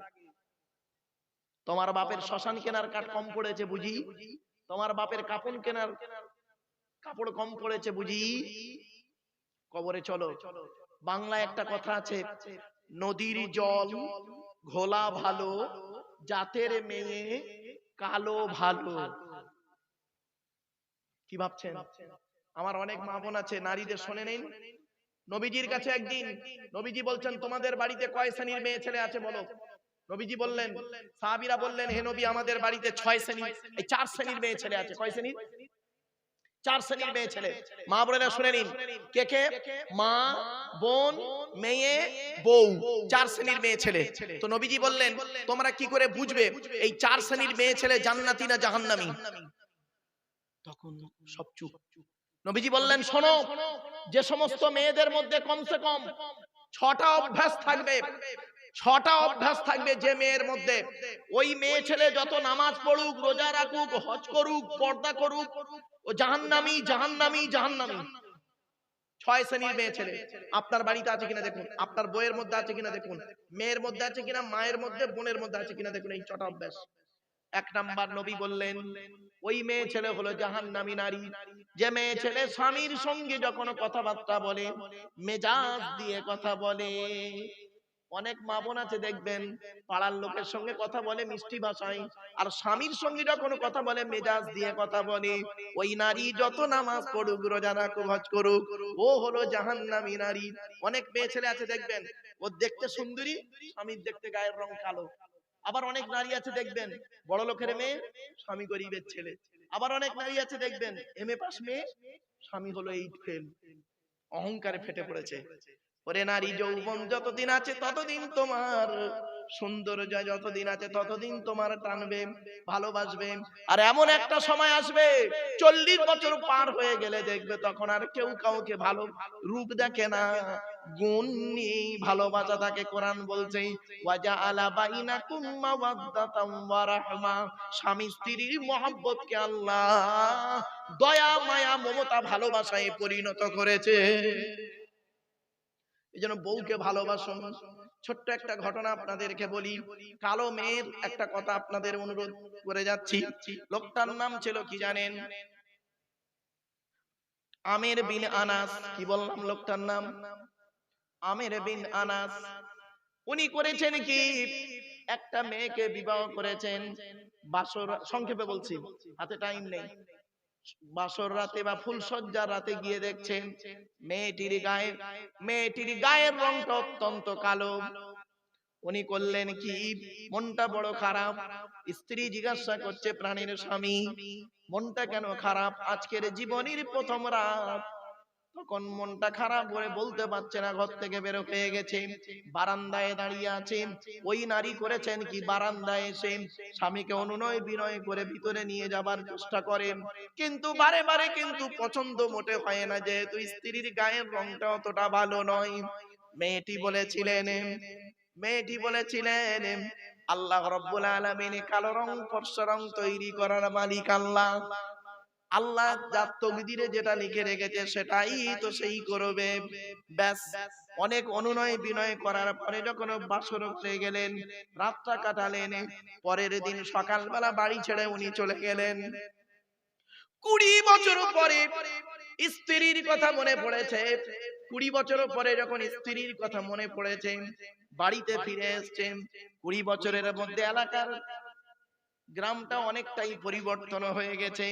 তোমার বাপের শ্মশান কেনার কাঠ কম পড়েছে বুঝি? তোমার বাপের কাপড় কেনার কাপড় কম পড়েছে বুঝি? কবরে চলো। বাংলায় একটা কথা আছে, নদীর জল ঘোলা ভালো, জাতের মেয়ে কালো ভালো। কি ভাবছেন? আমার অনেক মা বোন আছে, নারীদের শুনে নিন। নবীজির কাছে একদিন নবীজি বলছেন, তোমাদের বাড়িতে কয় শ্রেণীর মেয়ে ছেলে আছে বলো? নবীজি বললেন, সাহাবীরা বললেন, হে নবী, আমাদের বাড়িতে 6 শ্রেণীর, এই 4 শ্রেণীর মেয়ে ছেলে আছে। কয় শ্রেণীর? 4 শ্রেণীর মেয়ে ছেলে। মা বোনেরা শুনে নিন, কে কে? মা, বোন, মেয়ে, বউ, 4 শ্রেণীর মেয়ে ছেলে। তো নবীজি বললেন, তোমরা কি করে বুঝবে এই 4 শ্রেণীর মেয়ে ছেলে জান্নাতি না জাহান্নামী? তখন সব চুপ। নবীজি বললেন, শোনো, যে সমস্ত মেয়েদের মধ্যে কমসে কম 6টা অভ্যাস থাকবে, 6টা অভ্যাস থাকবে যে মেয়ের মধ্যে, ওই মেয়ে ছেলে যত নামাজ পড়ুক, রোজা রাখুক, হজ করুক, পর্দা করুক, ও জাহান্নামী, জাহান্নামী, জাহান্নামী। 6 শ্রেণীর মেয়ে ছেলে। আপনার বাড়িতে আছে কিনা দেখুন, আপনার বইয়ের মধ্যে আছে কিনা দেখুন, মেয়ের মধ্যে আছে কিনা, মায়ের মধ্যে, বোনের মধ্যে আছে কিনা দেখুন। এই 6টা অভ্যাস। 1 নাম্বার নবী বললেন, ওই মেয়ে ছেলে হলো জাহান্নামী নারী, যে মেয়ে ছেলে স্বামীর সঙ্গে যখন কথাবার্তা বলে মেজাজ দিয়ে কথা বলে। অনেক মা বোন আছে দেখবেন, পাড়ার লোকের সঙ্গে কথা বলে মিষ্টি ভাষায়, আর স্বামীর সঙ্গে যখন কথা বলে মেজাজ দিয়ে কথা বলে। ওই নারী যত নামাজ পড়ুক, রোজা রাখুক, হজ করুক, ও হলো জাহান্নামী নারী। অনেক মেয়ে ছেলে আছে দেখবেন, ও দেখতে সুন্দরী, স্বামীর দেখতে গায়ের রং কালো। আবার অনেক নারী আছে দেখবেন বড় লোকের মেয়ে, স্বামী গরিবের ছেলে। আবার অনেক নারী আছে দেখবেন এমএ পাস মেয়ে, স্বামী হলো 8 ফেল, অহংকারে ফেটে পড়েছে। ওরে নারী, যৌবন যতদিন আছে ততদিন তোমার, সৌন্দর্য যতদিন আছে ততদিন তোমার টানবে, ভালোবাসবে। আর এমন একটা সময় আসবে 40 বছর পার হয়ে গেলে দেখবে তখন আর কেউ কাউকে ভালো রূপ দেখে না, গুণ নিয়ে ভালোবাসা থাকে। কোরআন বলছে ওয়াজআলা বাইনাকুম মাওয়াদ্দাতাম ওয়া রাহমা, স্বামী স্ত্রীর মহব্বতকে আল্লাহ দয়া মায়া মমতা ভালোবাসায় পরিণত করেছে। এইজন্য বউকে ভালোবাসুন। ছোট্ট একটা ঘটনা আপনাদেরকে বলি, কালো মেয়ের একটা কথা আপনাদের অনুরোধ করে যাচ্ছি। লোকটার নাম ছিল কি জানেন? আমের বিন আনাস। কি বললাম লোকটার নাম? আমের বিন আনাস। উনি করেছেন কি, একটা মেয়েকে বিবাহ করেছেন। বাসর, সংক্ষেপে বলছি হাতে টাইম নেই, বাসর রাতে বা ফুলসজ্জার রাতে গিয়ে দেখছেন মেয়েটির গায়ের রংটা অত্যন্ত কালো। উনি করলেন কি, মনটা বড় খারাপ। স্ত্রী জিজ্ঞাসা করছে প্রাণের স্বামী, মনটা কেন খারাপ? আজকের জীবনের প্রথম রাত। তখন মনটা খারাপ করে বলতে পারছে না, ঘর থেকে বের হয়ে গেছে, বারান্দায় দাঁড়িয়ে আছে। ওই নারী করেছেন কি, বারান্দায় এসে স্বামীকে অনুনয় বিনয় করে ভিতরে নিয়ে যাবার চেষ্টা করেন, কিন্তু বারে বারে কিন্তু পছন্দ মোটে হয় না, যেহেতু স্ত্রীর গায়ের রংটা অতটা ভালো নয়। মেয়েটি বলেছিলেন আল্লাহ রাব্বুল আলামিন কালো রং ফর্সা রং তৈরি করার মালিক আল্লাহ। আল্লাহ যার তকদিরে যেটা লিখে রেখেছে সেটাই তো সেই করবে। ব্যাস, অনেক অনুনয় বিনয় করার পরে যখন বাসর হয়ে গেলেন, রাতটা কাটালেন, পরের দিন সকালবেলা বাড়ি ছেড়ে উনি চলে গেলেন। 20 বছর পরে স্ত্রীর কথা মনে পড়েছে। 20 বছর পরে যখন স্ত্রীর কথা মনে পড়েছে, বাড়িতে ফিরে এসেছেন। 20 বছরের মধ্যে এলাকার গ্রামটা অনেকটাই পরিবর্তন হয়ে গেছে।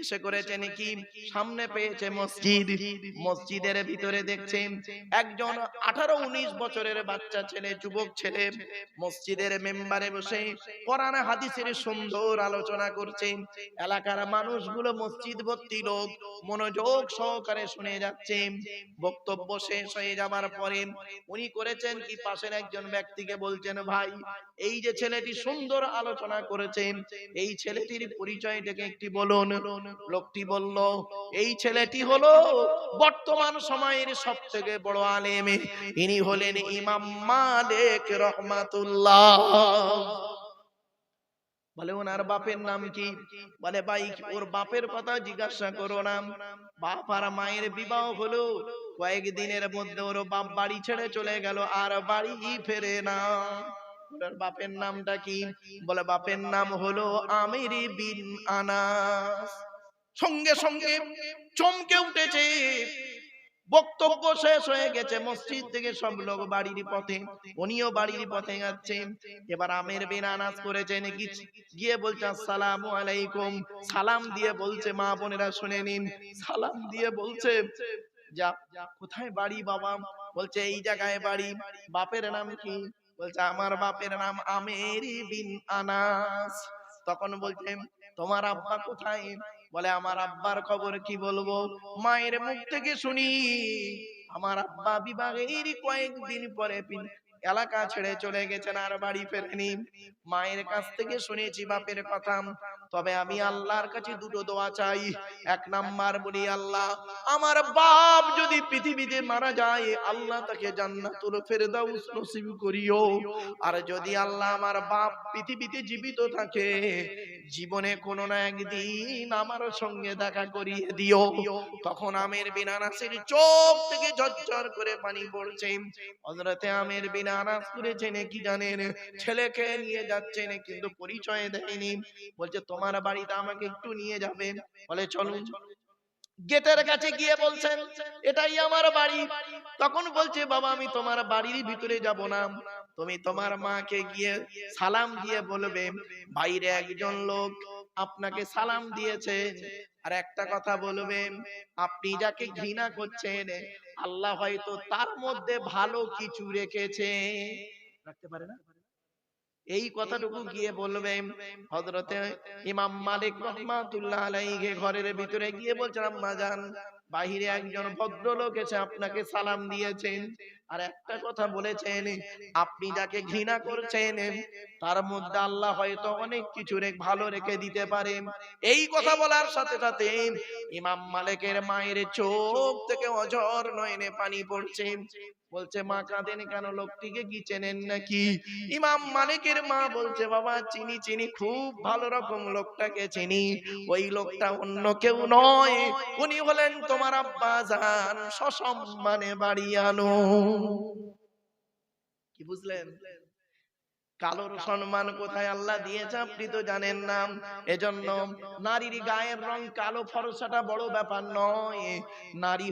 এসে করেছেন কি, সামনে পেয়েছে মসজিদ। মসজিদের ভিতরে দেখছেন একজন 18-19 বছরের বাচ্চা ছেলে, যুবক ছেলে মসজিদের মেম্বারে বসে কোরআন হাদিসের সুন্দর আলোচনা করছে। এলাকার মানুষগুলো, মসজিদ ভর্তি লোক, মনোযোগ সহকারে শুনে যাচ্ছে। বক্তব্য শেষ হয়ে যাবার পরে উনি করেছেন কি, পাশের একজন ব্যক্তিকে বলছেন, ভাই এই যে ছেলেটি সুন্দর আলোচনা করেছে, এই ছেলেটির পরিচয়টাকে একটি বলুন। লোকটি বলল, এই ছেলেটি হলো বর্তমান সময়ের সবথেকে বড় আলেম, ইনি হলেন ইমাম মালিক রাহমাতুল্লাহ। বলে ওনার বাপের নাম কি? বলে ভাই ওর বাপের কথা জিজ্ঞাসা করো না। বাপ আর মায়ের বিবাহ হলো, কয়েকদিনের মধ্যে ওর বাপ বাড়ি ছেড়ে চলে গেল, আর বাড়ি ফেরে না। ওর বাপের নামটা কি? বলে বাপের নাম হলো আমির বিন আনাস। সঙ্গে সঙ্গে চমকে উঠেছে। বক্তব্য শেষ হয়ে গেছে, মসজিদ থেকে সব লোক বাড়ির পথে, উনিও বাড়ির পথে যাচ্ছেন। এবার আমির বিন আনাস করেছেন গিয়ে বলছে আসসালামু আলাইকুম। সালাম দিয়ে বলছে, মা বোনেরা শুনে নিন, সালাম দিয়ে বলছে, যা কোথায় বাড়ি বাবা? বলছে এই জায়গায় বাড়ি। বাপের নাম কি? বলছে আমার বাপের নাম আমির বিন আনাস। তখন বলছে তোমার আব্বা কোথায়? বলে আমার আব্বার খবর কি বলবো, মায়ের মুখ থেকে শুনি আমার আব্বা বিবাহের কয়েকদিন পরে এলাকা ছেড়ে চলে গেছেন, আর বাড়ি ফেরেনি। মায়ের কাছ থেকে শুনেছি বাপের কথা, তবে আমি আল্লাহর কাছে দুটো দোয়া চাই। এক নাম্বার বলি, আল্লাহ আমার বাপ যদি পৃথিবীতে মারা যায়, আল্লাহ তাকে জান্নাতুল ফেরদাউস নসিব করিও। আর যদি আল্লাহ আমার বাপ পৃথিবীতে জীবিত থাকে, জীবনে কোনো না একদিন আমার সঙ্গে দেখা করিয়ে দিও। তখন আমির বিন আনাসের চোখ থেকে ঝরঝর করে পানি পড়ছে। হযরতে আমির বিন আনাস করেছেন কি জানেন? ছেলেকে নিয়ে যাচ্ছেন, কিন্তু পরিচয় দেয়নি। বলছে তোমার বাড়িতে আমাকে একটু নিয়ে যাবেন? বলে চলুন। গেটের কাছে গিয়ে বলছেন এটাই আমার বাড়ি। তখন বলছে বাবা আমি তোমার বাড়ির ভিতরে যাব না, তুমি তোমার মাকে গিয়ে সালাম দিয়ে বলবে বাইরে একজন লোক আপনাকে সালাম দিয়েছে, আর একটা কথা বলবেন, আপনি যাকে ঘৃণা করছেন আল্লাহ হয়তো তার মধ্যে ভালো কিছু রেখেছে। রাখতে পারে না? এই কথাটুকু গিয়ে বলবে হযরতে ইমাম মালিক রাহমাতুল্লাহ আলাইহি ঘরের ভিতরে গিয়ে বলছেন, আম্মা জান, বাহিরে একজন ভদ্রলোক এসে আপনাকে সালাম দিয়েছেন আর একটা কথা বলেছেন, আপনি যাকে ঘৃণা করছেন তার মধ্যে আল্লাহ হয়তো অনেক কিছু ভালো রেখে দিতে পারেন। এই কথা বলার সাথে সাথে ইমাম মালিকের মায়ের চোখ থেকে অঝর নয়নে পানি পড়ছে। বলছে, মা কাঁদেন কেন? লোকটিকে কি চেনেন নাকি? ইমাম মালিকের মা বলছে, বাবা চিনি চিনি, খুব ভালো রকম লোকটাকে চিনি। ওই লোকটা অন্য কেউ নয়, উনি হলেন তোমার আব্বা জান, সসম্মানে বাড়ি আনো। কি বুঝলেন? কালোর সম্মান কোথায় আল্লাহ দিয়েছে আপনি তো জানেন না। এজন্য নারীর গায়ের রং কালো ফর্সাটা বড় ব্যাপার নয়। নারী